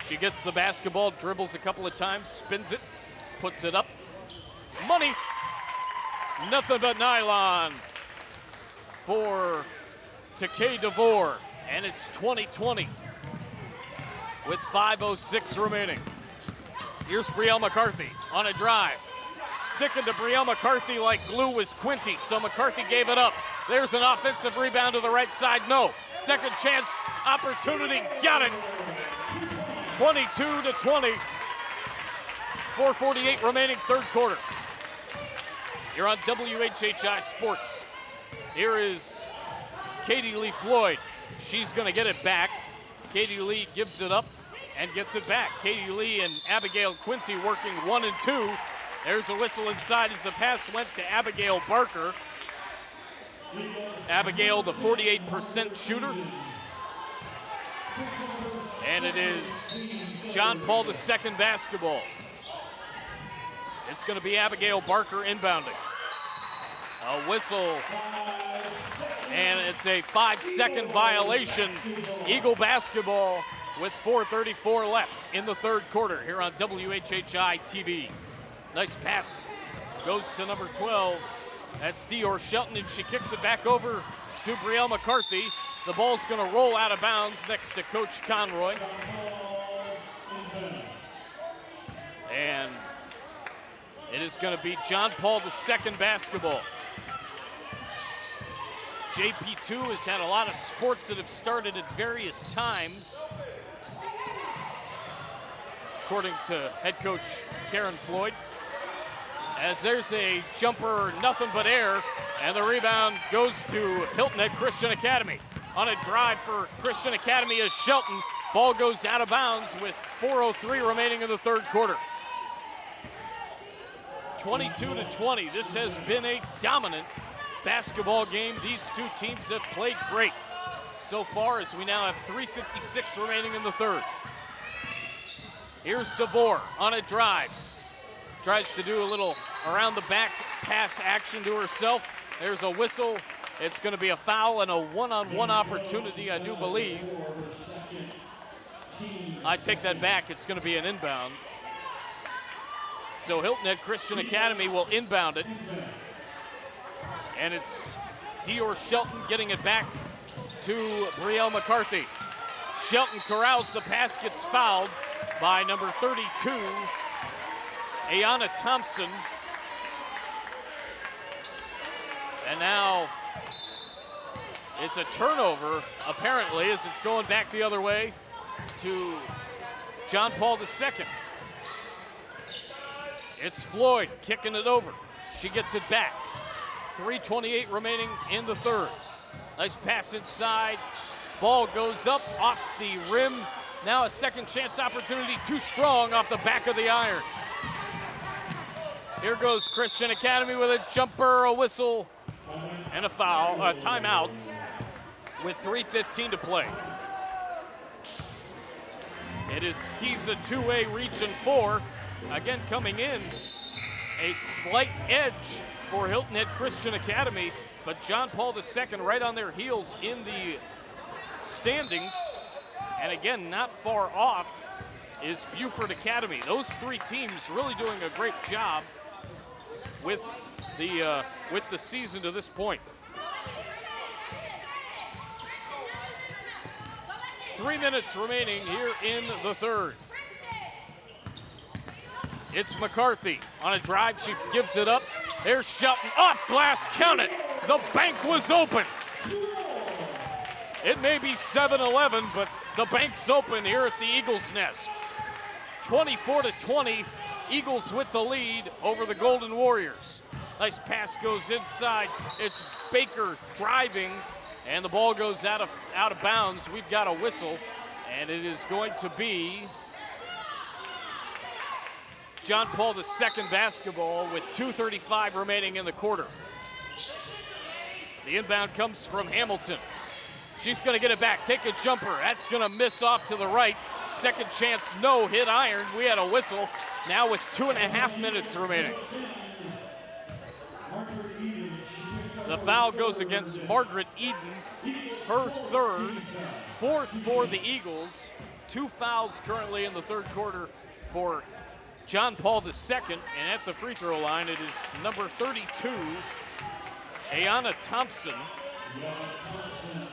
She gets the basketball, dribbles a couple of times, spins it, puts it up. Money! Nothing but nylon for Takay DeVore, and it's 20-20 with 5:06 remaining. Here's Brielle McCarthy on a drive. Sticking to Brielle McCarthy like glue was Quinty, so McCarthy gave it up. There's an offensive rebound to the right side, no. Second chance opportunity, got it. 22-20, 4:48 remaining, third quarter. You're on WHHI Sports. Here is Katie Lee Floyd. She's gonna get it back. Katie Lee gives it up and gets it back. Katie Lee and Abigail Quinty working 1 and 2. There's a whistle inside as the pass went to Abigail Barker. Abigail, the 48% shooter. And it is John Paul II basketball. It's going to be Abigail Barker inbounding. A whistle, and it's a 5-second violation. Eagle basketball with 4:34 left in the third quarter here on WHHI-TV. Nice pass goes to number 12. That's Dior Shelton, and she kicks it back over to Brielle McCarthy. The ball's going to roll out of bounds next to Coach Conroy. And it is going to be John Paul II basketball. JP2 has had a lot of sports that have started at various times, according to head coach Karen Floyd. As there's a jumper, nothing but air, and the rebound goes to Hilton Head Christian Academy. On a drive for Christian Academy is Shelton. Ball goes out of bounds with 4:03 remaining in the third quarter. 22-20. This has been a dominant basketball game. These two teams have played great so far, as we now have 3:56 remaining in the third. Here's DeVore on a drive. Tries to do a little around the back pass action to herself. There's a whistle. It's going to be a foul and a one-on-one opportunity, I do believe. I take that back. It's going to be an inbound. So Hilton Head Christian Academy will inbound it. And it's Dior Shelton getting it back to Brielle McCarthy. Shelton corrals the pass, gets fouled by number 32, Ayanna Thompson. And now it's a turnover, apparently, as it's going back the other way to John Paul II. It's Floyd kicking it over. She gets it back. 3:28 remaining in the third. Nice pass inside. Ball goes up off the rim. Now a second chance opportunity, too strong off the back of the iron. Here goes Christian Academy with a jumper, a whistle, and a foul, a timeout with 3:15 to play. It is Skiza two-way reach and four. Again, coming in, a slight edge for Hilton Head Christian Academy, but John Paul II right on their heels in the standings. And again, not far off is Beaufort Academy. Those three teams really doing a great job with the season to this point. 3 minutes remaining here in the third. It's McCarthy on a drive. She gives it up. There's Shelton off glass. Count it. The bank was open. It may be 7-11, but the bank's open here at the Eagles' Nest. 24-20. Eagles with the lead over the Golden Warriors. Nice pass goes inside. It's Baker driving, and the ball goes out of bounds. We've got a whistle, and it is going to be John Paul II basketball with 2:35 remaining in the quarter. The inbound comes from Hamilton. She's going to get it back, take a jumper. That's going to miss off to the right. Second chance, no, hit iron. We had a whistle. Now with 2.5 minutes remaining. The foul goes against Margaret Eden, her third, fourth for the Eagles. 2 fouls currently in the third quarter for John Paul II, and at the free throw line, it is number 32, Ayanna Thompson.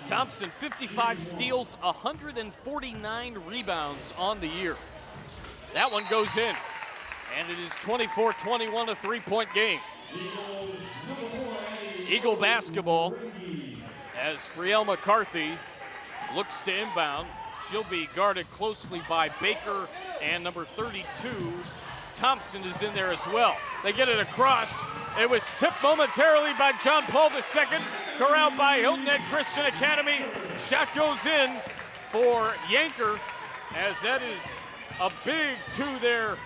Thompson, 55 steals, 149 rebounds on the year. That one goes in, and it is 24-21, a three-point game. Eagle basketball as Brielle McCarthy looks to inbound. She'll be guarded closely by Baker, and number 32, Thompson, is in there as well. They get it across. It was tipped momentarily by John Paul II, corralled by Hilton Head Christian Academy. Shot goes in for Yanker, as that is a big two there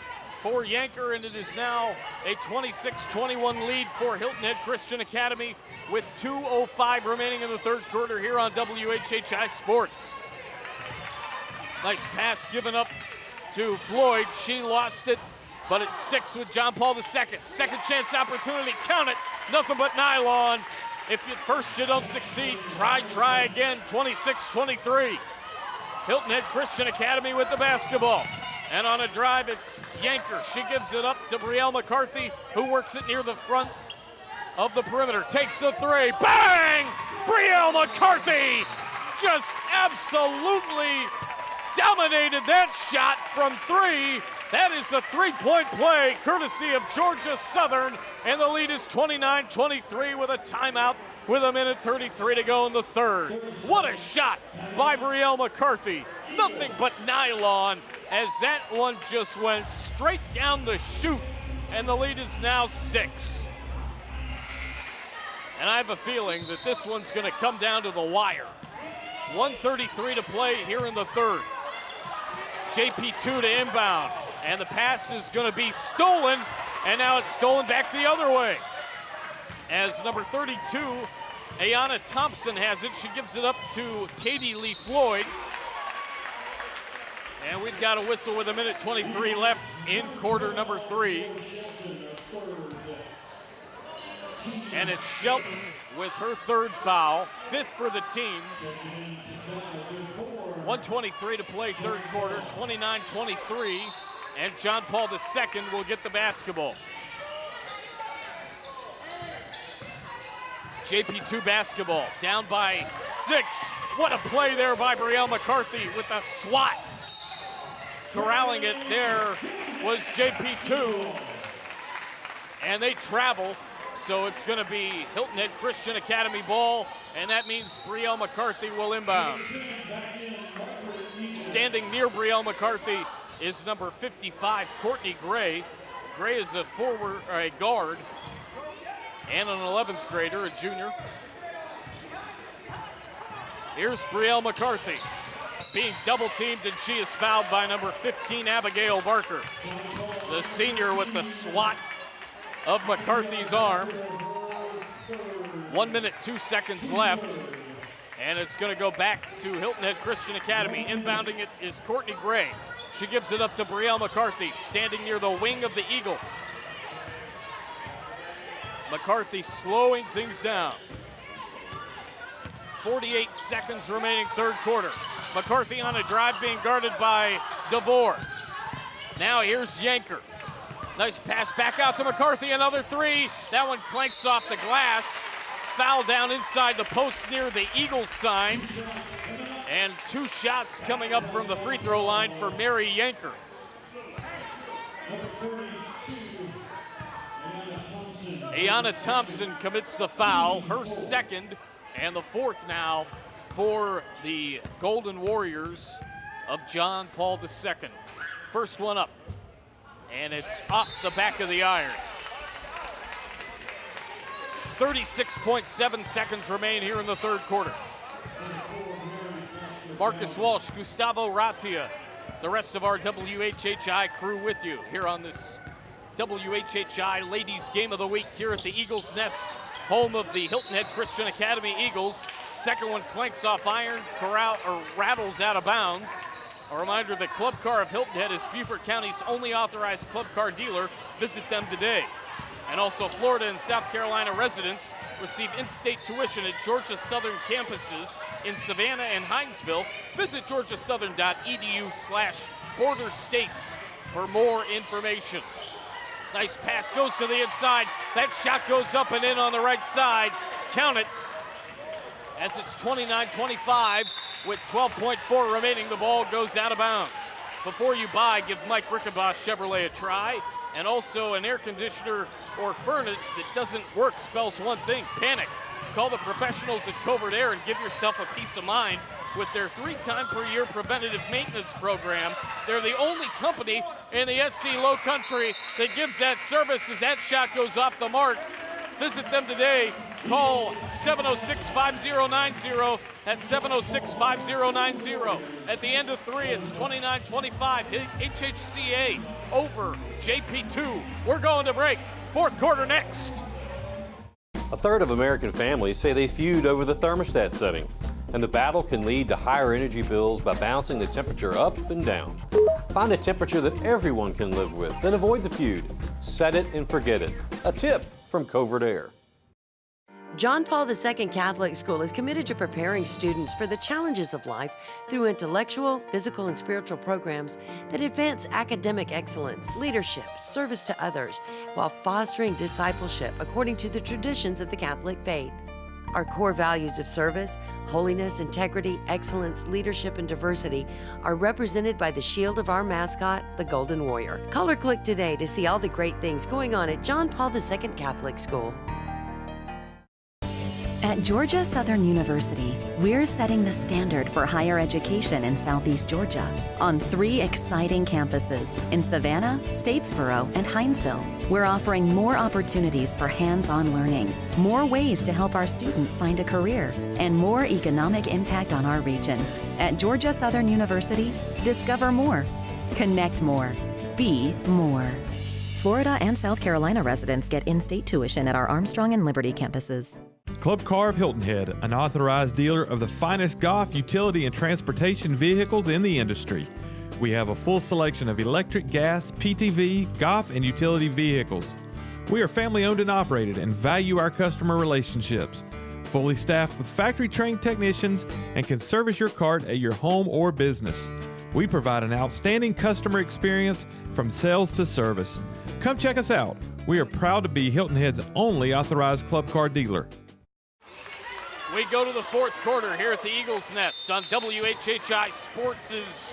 for Yanker, and it is now a 26-21 lead for Hilton Head Christian Academy with 2:05 remaining in the third quarter here on WHHI Sports. Nice pass given up to Floyd. She lost it, but it sticks with John Paul II. Second chance opportunity, count it, nothing but nylon. If at first you don't succeed, try again, 26-23. Hilton Head Christian Academy with the basketball. And on a drive, it's Yanker. She gives it up to Brielle McCarthy, who works it near the front of the perimeter. Takes a three. Bang! Brielle McCarthy just absolutely dominated that shot from three. That is a three-point play courtesy of Georgia Southern, and the lead is 29-23 with a timeout with 1:33 to go in the third. What a shot by Brielle McCarthy. Nothing but nylon as that one just went straight down the chute, and the lead is now 6. And I have a feeling that this one's going to come down to the wire. 1:33 to play here in the third. JP2 to inbound, and the pass is going to be stolen, and now it's stolen back the other way. As number 32, Ayanna Thompson has it. She gives it up to Katie Lee Floyd. And we've got a whistle with 1:23 left in quarter number 3. And it's Shelton with her third foul, 5th for the team. 1:23 to play third quarter, 29-23. And John Paul II will get the basketball. JP2 basketball, down by 6. What a play there by Brielle McCarthy with a swat. Corralling it there was JP2. And they travel, so it's going to be Hilton Head Christian Academy ball, and that means Brielle McCarthy will inbound. Standing near Brielle McCarthy is number 55, Courtney Gray. Gray is a forward, or a guard, and an 11th grader, a junior. Here's Brielle McCarthy being double teamed, and she is fouled by number 15, Abigail Barker. The senior with the swat of McCarthy's arm. 1 minute, 2 seconds left, and it's going to go back to Hilton Head Christian Academy. Inbounding it is Courtney Gray. She gives it up to Brielle McCarthy, standing near the wing of the Eagle. McCarthy slowing things down. 48 seconds remaining third quarter. McCarthy on a drive being guarded by DeVore. Now here's Yanker. Nice pass back out to McCarthy, another three. That one clanks off the glass. Foul down inside the post near the Eagles sign. And 2 shots coming up from the free throw line for Mary Yanker. Ayanna Thompson commits the foul, her second, and the 4th now for the Golden Warriors of John Paul II. First one up, and it's off the back of the iron. 36.7 seconds remain here in the third quarter. Marcus Walsh, Gustavo Ratia, the rest of our WHHI crew with you here on this WHHI Ladies Game of the Week here at the Eagles Nest, home of the Hilton Head Christian Academy Eagles. Second one clanks off iron, rattles out of bounds. A reminder that Club Car of Hilton Head is Beaufort County's only authorized club car dealer. Visit them today. And also Florida and South Carolina residents receive in-state tuition at Georgia Southern campuses in Savannah and Hinesville. Visit georgiasouthern.edu/border states for more information. Nice pass goes to the inside. That shot goes up and in on the right side. Count it. As it's 29-25 with 12.4 remaining, the ball goes out of bounds. Before you buy, give Mike Rickenboss Chevrolet a try. And also an air conditioner or furnace that doesn't work spells one thing: panic. Call the professionals at Covert Air and give yourself a peace of mind with their 3-time-per-year preventative maintenance program. They're the only company in the SC Lowcountry that gives that service as that shot goes off the mark. Visit them today. Call 706-5090. That's 706-5090. At the end of 3, it's 29-25. HHCA over JP2. We're going to break. Fourth quarter next. A third of American families say they feud over the thermostat setting, and the battle can lead to higher energy bills by bouncing the temperature up and down. Find a temperature that everyone can live with, then avoid the feud. Set it and forget it. A tip from Covert Air. John Paul II Catholic School is committed to preparing students for the challenges of life through intellectual, physical, and spiritual programs that advance academic excellence, leadership, service to others, while fostering discipleship according to the traditions of the Catholic faith. Our core values of service, holiness, integrity, excellence, leadership, and diversity are represented by the shield of our mascot, the Golden Warrior. Call or click today to see all the great things going on at John Paul II Catholic School. At Georgia Southern University, we're setting the standard for higher education in Southeast Georgia on 3 exciting campuses in Savannah, Statesboro, and Hinesville. We're offering more opportunities for hands-on learning, more ways to help our students find a career, and more economic impact on our region. At Georgia Southern University, discover more, connect more, be more. Florida and South Carolina residents get in-state tuition at our Armstrong and Liberty campuses. Club Car of Hilton Head, an authorized dealer of the finest golf, utility, and transportation vehicles in the industry. We have a full selection of electric, gas, PTV, golf, and utility vehicles. We are family-owned and operated and value our customer relationships. Fully staffed with factory-trained technicians and can service your cart at your home or business. We provide an outstanding customer experience from sales to service. Come check us out. We are proud to be Hilton Head's only authorized club car dealer. We go to the fourth quarter here at the Eagles Nest on WHHI Sports'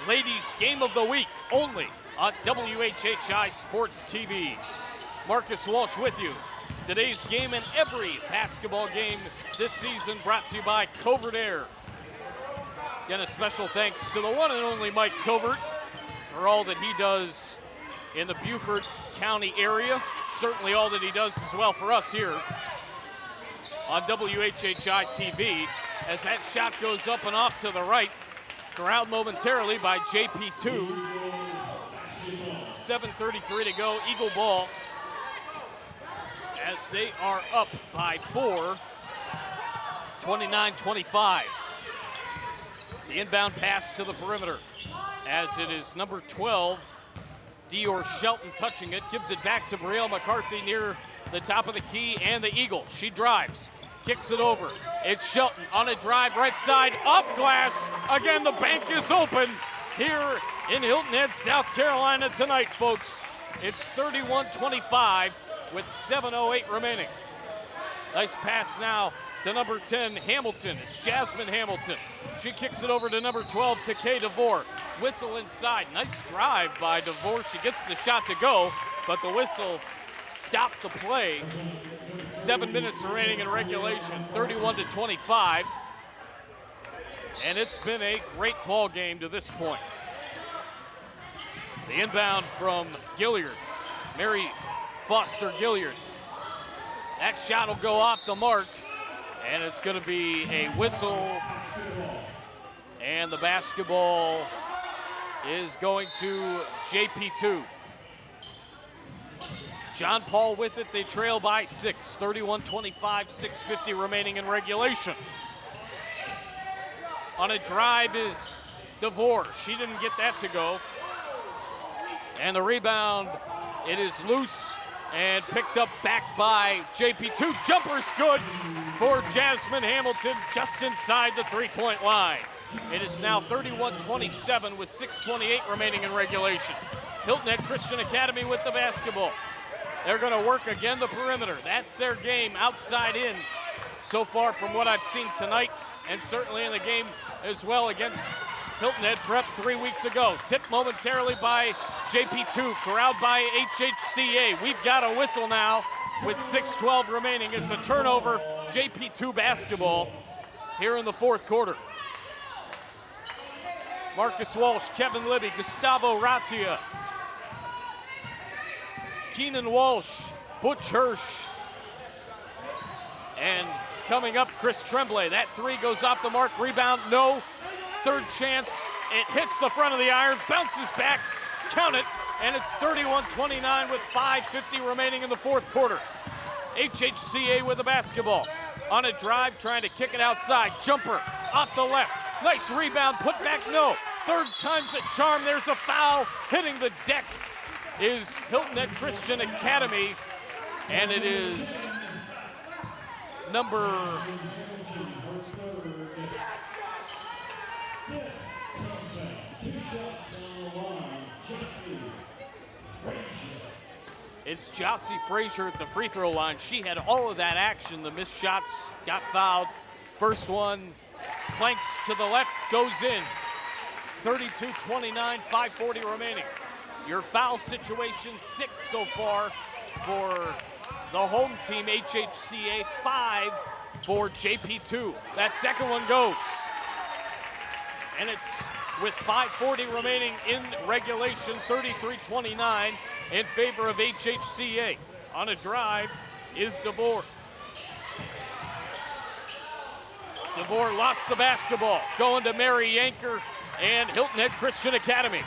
Ladies Game of the Week, only on WHHI Sports TV. Marcus Walsh with you. Today's game and every basketball game this season brought to you by Covert Air. Again, a special thanks to the one and only Mike Covert for all that he does in the Beaufort County area. Certainly all that he does as well for us here on WHHI-TV as that shot goes up and off to the right. Corralled momentarily by JP2. 7:33 to go, Eagle ball as they are up by 4, 29-25. The inbound pass to the perimeter as it is number 12, Dior Shelton touching it, gives it back to Brielle McCarthy near the top of the key and the Eagle. She drives, kicks it over. It's Shelton on a drive right side, off glass. Again, the bank is open here in Hilton Head, South Carolina tonight, folks. It's 31-25 with 7:08 remaining. Nice pass now to number 10, Hamilton. It's Jasmine Hamilton. She kicks it over to number 12, Takay DeVore. Whistle inside. Nice drive by DeVore. She gets the shot to go, but the whistle stopped the play. 7 minutes remaining in regulation, 31-25. And it's been a great ball game to this point. The inbound from Gilliard, Mary Foster Gilliard. That shot will go off the mark, and it's going to be a whistle, and the basketball is going to JP2. John Paul with it, they trail by 6, 31-25, 6:50 remaining in regulation. On a drive is DeVore. She didn't get that to go. And the rebound, it is loose and picked up back by JP2. Jumper's good for Jasmine Hamilton just inside the three-point line. It is now 31-27 with 6:28 remaining in regulation. Hilton Head Christian Academy with the basketball. They're going to work again the perimeter. That's their game, outside in, so far from what I've seen tonight, and certainly in the game as well against Hilton Head Prep 3 weeks ago. Tipped momentarily by JP2, corralled by HHCA. We've got a whistle now with 6:12 remaining. It's a turnover, JP2 basketball here in the fourth quarter. Marcus Walsh, Kevin Libby, Gustavo Ratia, Keenan Walsh, Butch Hirsch, and coming up, Chris Tremblay. That three goes off the mark, rebound, no. Third chance, it hits the front of the iron, bounces back, count it, and it's 31-29 with 5:50 remaining in the fourth quarter. HHCA with the basketball. On a drive, trying to kick it outside. Jumper off the left. Nice rebound, put back, no. Third time's a charm, there's a foul. Hitting the deck is Hilton Head Christian Academy, and it is number It's Jossie Frazier at the free throw line. She had all of that action. The missed shots got fouled. First one clanks to the left, goes in. 32-29, 5:40 remaining. Your foul situation, 6 so far for the home team, HHCA, 5 for JP2. That second one goes. And it's with 5:40 remaining in regulation, 33-29 in favor of HHCA. On a drive is DeVore. DeVore lost the basketball. Going to Mary Yanker and Hilton Head Christian Academy.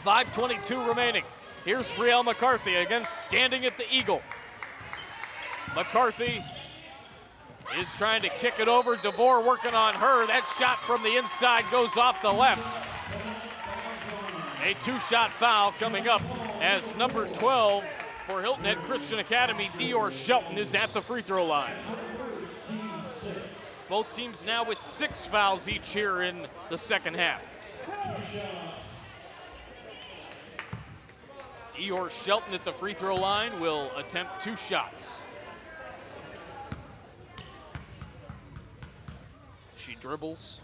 5:22 remaining. Here's Brielle McCarthy again standing at the Eagle. McCarthy is trying to kick it over. DeVore working on her. That shot from the inside goes off the left. A 2-shot foul coming up as number 12 for Hilton Head Christian Academy, Dior Shelton, is at the free throw line. Both teams now with 6 fouls each here in the second half. Dior Shelton at the free throw line will attempt 2 shots. She dribbles,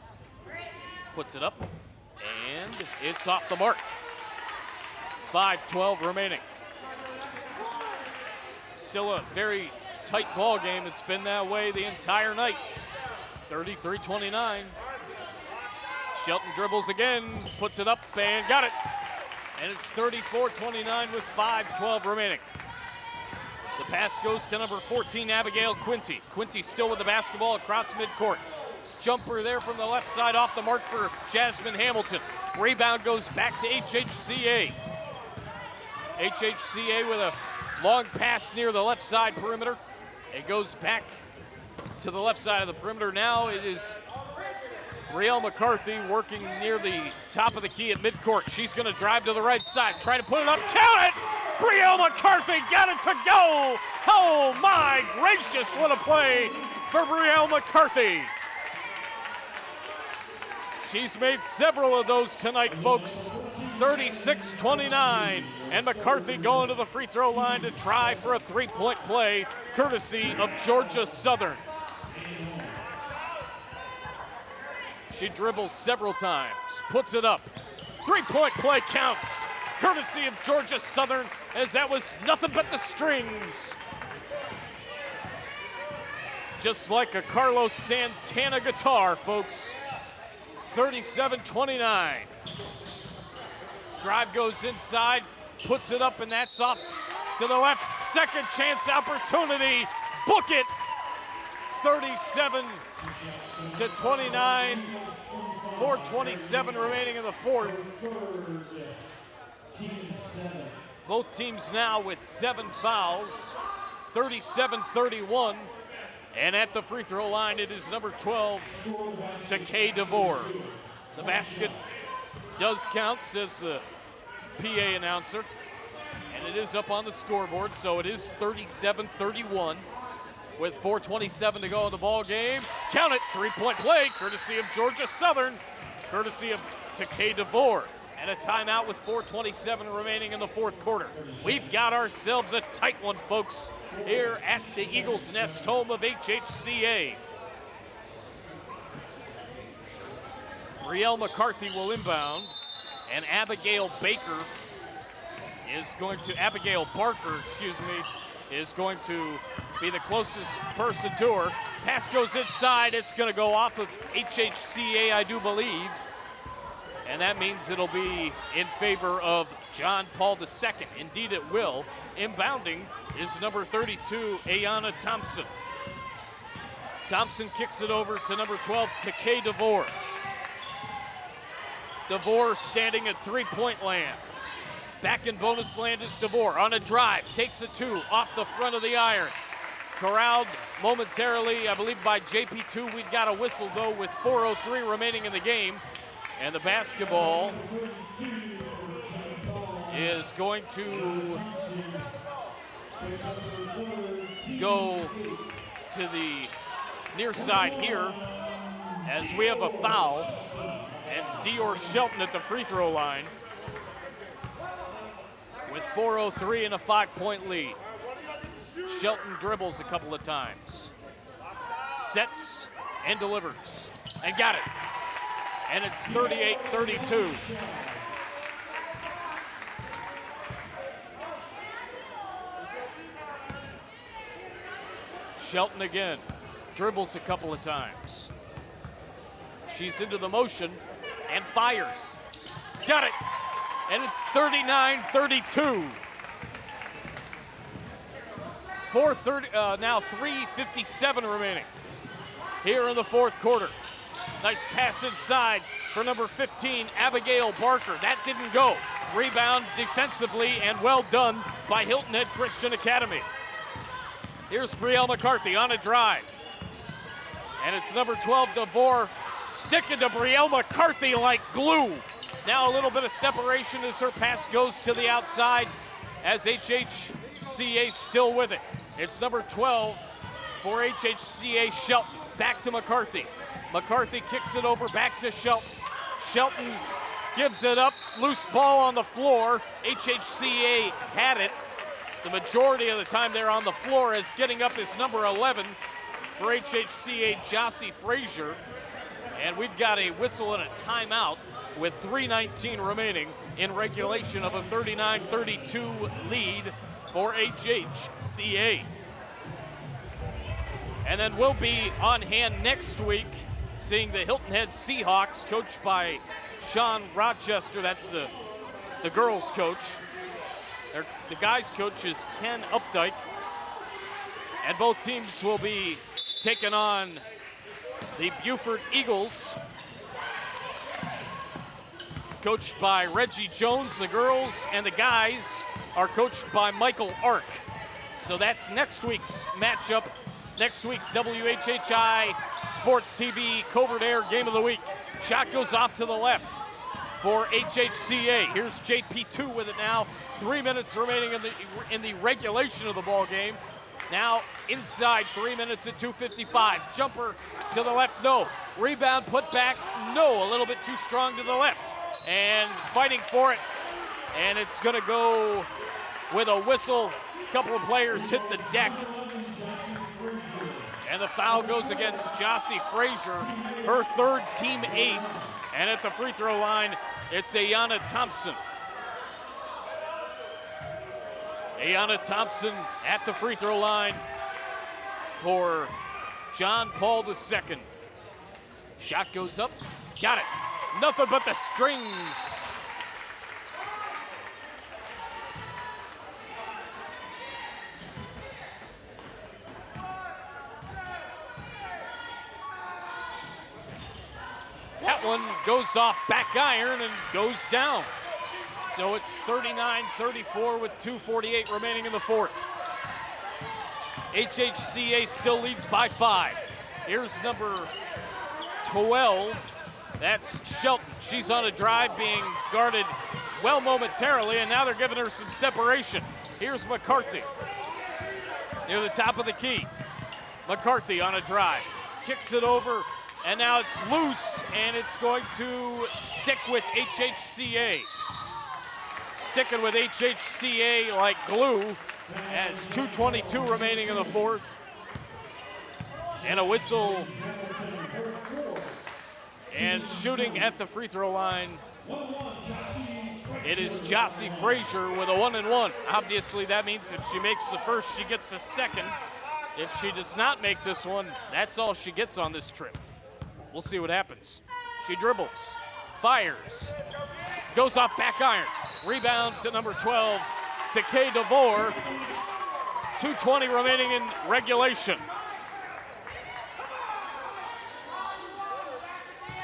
puts it up, and it's off the mark. 5:12 remaining. Still a very tight ball game. It's been that way the entire night. 33-29. Shelton dribbles again, puts it up and got it. And it's 34-29 with 5:12 remaining. The pass goes to number 14, Abigail Quinty. Quinty still with the basketball across midcourt. Jumper there from the left side off the mark for Jasmine Hamilton. Rebound goes back to HHCA. HHCA with a long pass near the left side perimeter. It goes back to the left side of the perimeter. Now it is Brielle McCarthy working near the top of the key at midcourt. She's going to drive to the right side, try to put it up, count it! Brielle McCarthy got it to go! Oh my gracious, what a play for Brielle McCarthy! She's made several of those tonight, folks. 36-29, and McCarthy going to the free throw line to try for a 3-point play, courtesy of Georgia Southern. She dribbles several times, puts it up. 3-point play counts, courtesy of Georgia Southern, as that was nothing but the strings. Just like a Carlos Santana guitar, folks. 37-29. Drive goes inside, puts it up, and that's off to the left. Second chance opportunity. Book it. 37-29. 4:27 remaining in the fourth. Both teams now with 7 fouls. 37-31. And at the free throw line, it is number 12, Takay DeVore. The basket does count, says the PA announcer. And it is up on the scoreboard, so it is 37-31 with 4:27 to go in the ball game. Count it, 3-point play, courtesy of Georgia Southern, courtesy of Takay DeVore. And a timeout with 4:27 remaining in the fourth quarter. We've got ourselves a tight one, folks, here at the Eagles Nest, home of HHCA. Brielle McCarthy will inbound, and Abigail Barker, is going to be the closest person to her. Pass goes inside, it's gonna go off of HHCA, I do believe. And that means it'll be in favor of John Paul II. Indeed it will. Inbounding is number 32, Ayanna Thompson. Thompson kicks it over to number 12, Takay DeVore. DeVore standing at 3-point land. Back in bonus land is DeVore on a drive, takes a 2 off the front of the iron. Corralled momentarily, I believe, by JP2. We've got a whistle, though, with 4:03 remaining in the game. And the basketball is going to go to the near side here as we have a foul. It's Dior Shelton at the free throw line with 4:03 and a 5-point lead. Shelton dribbles a couple of times, sets and delivers, and got it. And it's 38-32. Shelton again, dribbles a couple of times. She's into the motion and fires. Got it. And it's 39-32. 3:57 remaining here in the fourth quarter. Nice pass inside for number 15, Abigail Barker. That didn't go. Rebound defensively and well done by Hilton Head Christian Academy. Here's Brielle McCarthy on a drive. And it's number 12, DeVore, sticking to Brielle McCarthy like glue. Now a little bit of separation as her pass goes to the outside as HHCA still with it. It's number 12 for HHCA, Shelton. Back to McCarthy. McCarthy kicks it over back to Shelton. Shelton gives it up. Loose ball on the floor. HHCA had it. The majority of the time they're on the floor, as getting up is number 11 for HHCA, Jossie Frazier. And we've got a whistle and a timeout with 3:19 remaining in regulation of a 39-32 lead for HHCA. And then we'll be on hand next week seeing the Hilton Head Seahawks, coached by Sean Rochester. That's the girls' coach. The guys' coach is Ken Updike. And both teams will be taking on the Beaufort Eagles, coached by Reggie Jones. The girls and the guys are coached by Michael Ark. So that's next week's matchup, next week's WHHI Sports TV Covert Air Game of the Week. Shot goes off to the left for HHCA. Here's JP2 with it now. 3 minutes remaining in the regulation of the ball game. Now inside, 3 minutes at 2:55. Jumper to the left, no. Rebound put back, no. A little bit too strong to the left. And fighting for it. And it's gonna go with a whistle. A couple of players hit the deck. And the foul goes against Jossie Frazier, her third, team 8th. And at the free throw line, it's Ayanna Thompson. Ayanna Thompson at the free throw line for John Paul II. Shot goes up, got it. Nothing but the strings. That one goes off back iron and goes down. So it's 39-34 with 2:48 remaining in the fourth. HHCA still leads by 5. Here's number 12. That's Shelton. She's on a drive, being guarded well momentarily, and now they're giving her some separation. Here's McCarthy near the top of the key. McCarthy on a drive, kicks it over, and now it's loose, and it's going to stick with HHCA. Sticking with HHCA like glue as 2:22 remaining in the fourth. And a whistle. And shooting at the free throw line, it is Jossie Frazier with a 1-and-1. Obviously that means if she makes the first, she gets a second. If she does not make this one, that's all she gets on this trip. We'll see what happens. She dribbles, fires, goes off back iron. Rebound to number 12, to Kay DeVore. 2:20 remaining in regulation.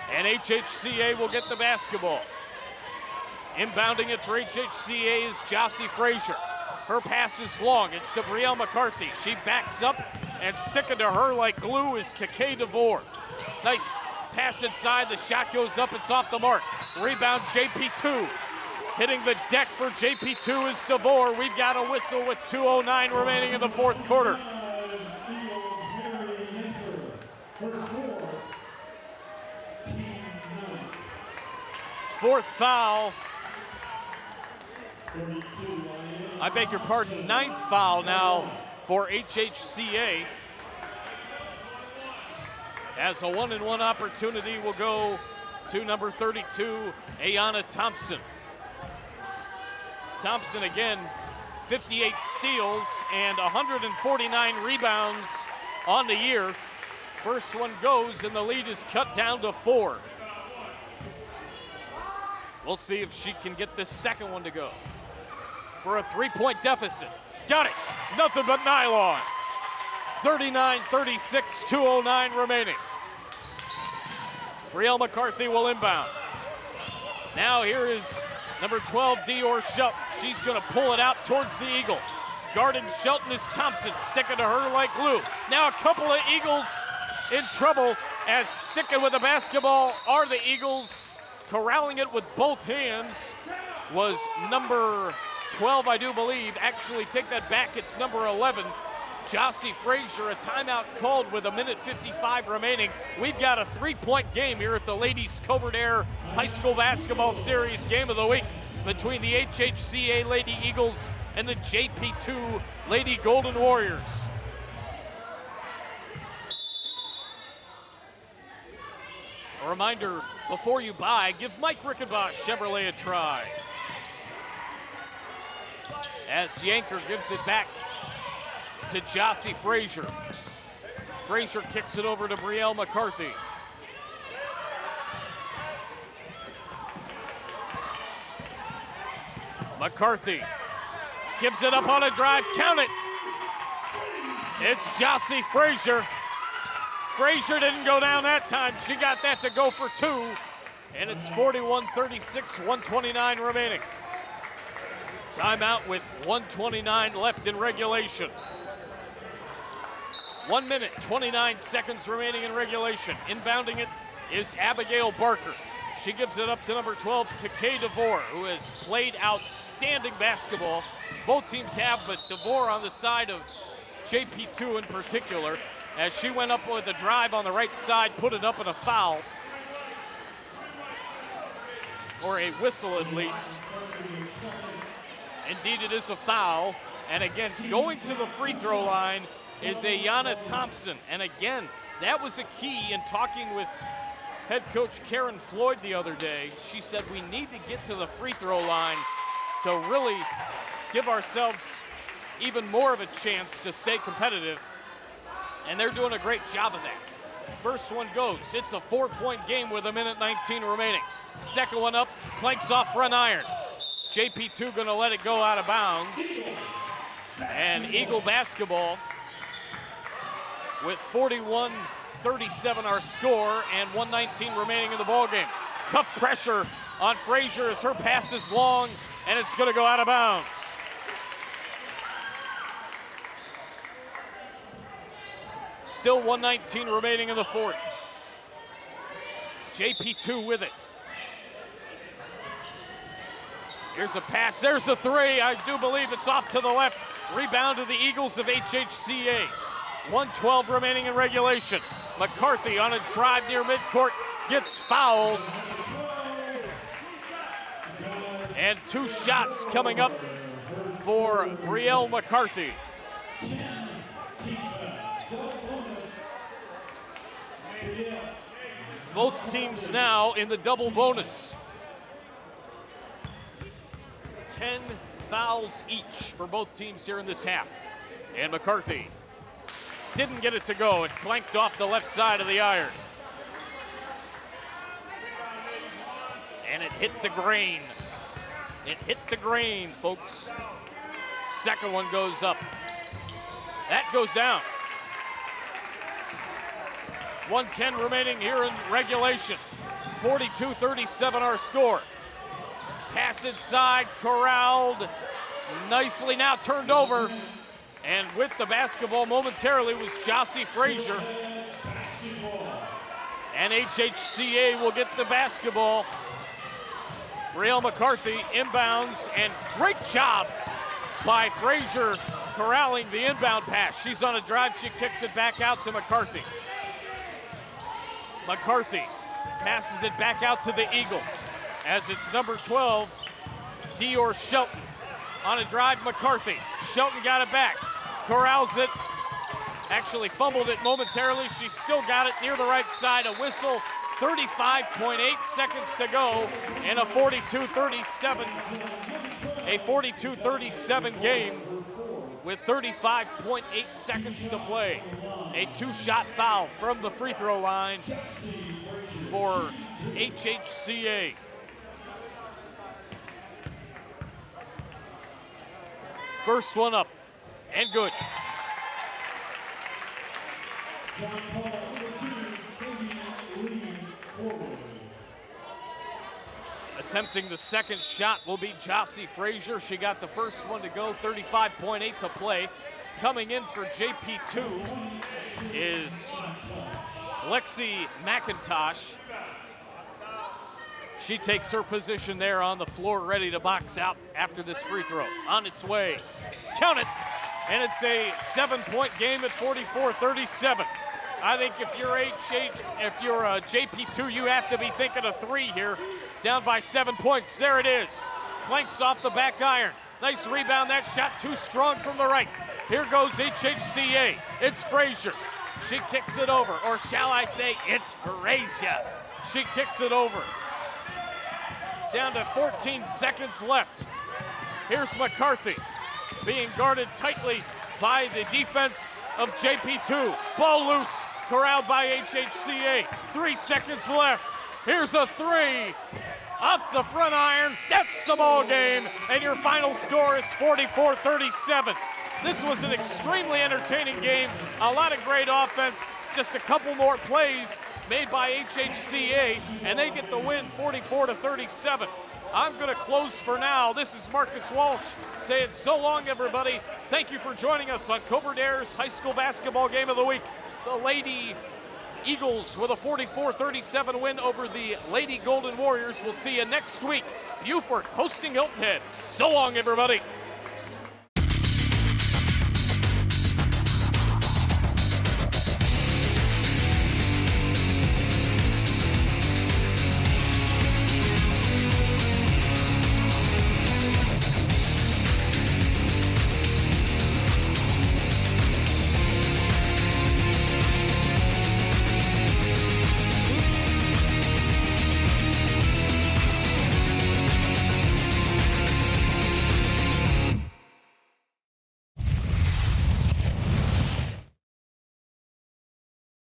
And HHCA will get the basketball. Inbounding it for HHCA is Jossie Frazier. Her pass is long. It's to Brielle McCarthy. She backs up, and sticking to her like glue is to Kay DeVore. Nice pass inside. The shot goes up. It's off the mark. Rebound JP2. Hitting the deck for JP2 is DeVore. We've got a whistle with 2:09 remaining in the fourth quarter. Fourth foul. I beg your pardon, ninth foul now for HHCA. As a 1-and-1 opportunity will go to number 32, Ayanna Thompson. Thompson again, 58 steals and 149 rebounds on the year. First one goes and the lead is cut down to 4. We'll see if she can get this second one to go. For a 3-point deficit. Got it. Nothing but nylon. 39-36, 2:09 remaining. Brielle McCarthy will inbound. Now here is number 12, Dior Shelton. She's going to pull it out towards the Eagle. Guarding Shelton is Thompson, sticking to her like glue. Now a couple of Eagles in trouble as sticking with the basketball are the Eagles. Corralling it with both hands was number 12, I do believe. Actually, take that back, it's number 11. Jossie Frazier, a timeout called with 1:55 remaining. We've got a 3-point game here at the Ladies Covert Air High School Basketball Series Game of the Week between the HHCA Lady Eagles and the JP2 Lady Golden Warriors. A reminder, before you buy, give Mike Rickenbosch Chevrolet a try. As Yanker gives it back to Jossie Frazier. Frazier kicks it over to Brielle McCarthy. McCarthy gives it up on a drive, count it. It's Jossie Frazier. Frazier didn't go down that time. She got that to go for 2. And it's 41-36, 1:29 remaining. Timeout with 1:29 left in regulation. 1 minute, 29 seconds remaining in regulation. Inbounding it is Abigail Barker. She gives it up to number 12, Takay DeVore, who has played outstanding basketball. Both teams have, but DeVore on the side of JP2 in particular, as she went up with a drive on the right side, put it up in a foul. Or a whistle at least. Indeed, it is a foul. And again, going to the free throw line is Ayanna Thompson. And again, that was a key in talking with head coach Karen Floyd the other day. She said we need to get to the free throw line to really give ourselves even more of a chance to stay competitive. And they're doing a great job of that. First one goes. It's a 4-point game with 1:19 remaining. Second one up, clanks off front iron. JP2 gonna let it go out of bounds. And Eagle basketball with 41-37 our score and 1:19 remaining in the ballgame. Tough pressure on Frazier as her pass is long and it's gonna go out of bounds. Still 1:19 remaining in the fourth. JP2 with it. Here's a pass, there's a 3. I do believe it's off to the left. Rebound to the Eagles of HHCA. 1:12 remaining in regulation. McCarthy on a drive near midcourt gets fouled. And 2 shots coming up for Brielle McCarthy. Both teams now in the double bonus. 10 fouls each for both teams here in this half. And McCarthy didn't get it to go. It flanked off the left side of the iron. And it hit the grain. It hit the grain, folks. Second one goes up. That goes down. 1:10 remaining here in regulation. 42-37 our score. Pass inside, corralled nicely, now turned over. And with the basketball momentarily was Jossie Frazier. And HHCA will get the basketball. Brielle McCarthy inbounds, and great job by Frazier corralling the inbound pass. She's on a drive, she kicks it back out to McCarthy. McCarthy passes it back out to the Eagle as it's number 12, Dior Shelton. On a drive, McCarthy. Shelton got it back, corrals it, actually fumbled it momentarily. She still got it near the right side. A whistle, 35.8 seconds to go in a 42-37 game with 35.8 seconds to play. A 2-shot foul from the free throw line for HHCA. First one up and good. Attempting the second shot will be Jossie Frazier. She got the first one to go, 35.8 to play. Coming in for JP2 is Lexi McIntosh. She takes her position there on the floor, ready to box out after this free throw. On its way, count it, and it's a 7-point game at 44-37. I think if you're JP2, you have to be thinking a 3 here. Down by 7 points. There it is. Clanks off the back iron. Nice rebound. That shot too strong from the right. Here goes HHCA. It's Frazier. She kicks it over, or shall I say, it's Frazier. She kicks it over. Down to 14 seconds left. Here's McCarthy being guarded tightly by the defense of JP2. Ball loose, corralled by HHCA. 3 seconds left. Here's a 3 off the front iron. That's the ball game, and your final score is 44-37. This was an extremely entertaining game. A lot of great offense. Just a couple more plays made by HHCA, and they get the win 44-37. I'm going to close for now. This is Marcus Walsh saying so long, everybody. Thank you for joining us on Cobra Dare's High School Basketball Game of the Week. The Lady Eagles with a 44-37 win over the Lady Golden Warriors. We'll see you next week. Beaufort hosting Hilton Head. So long, everybody.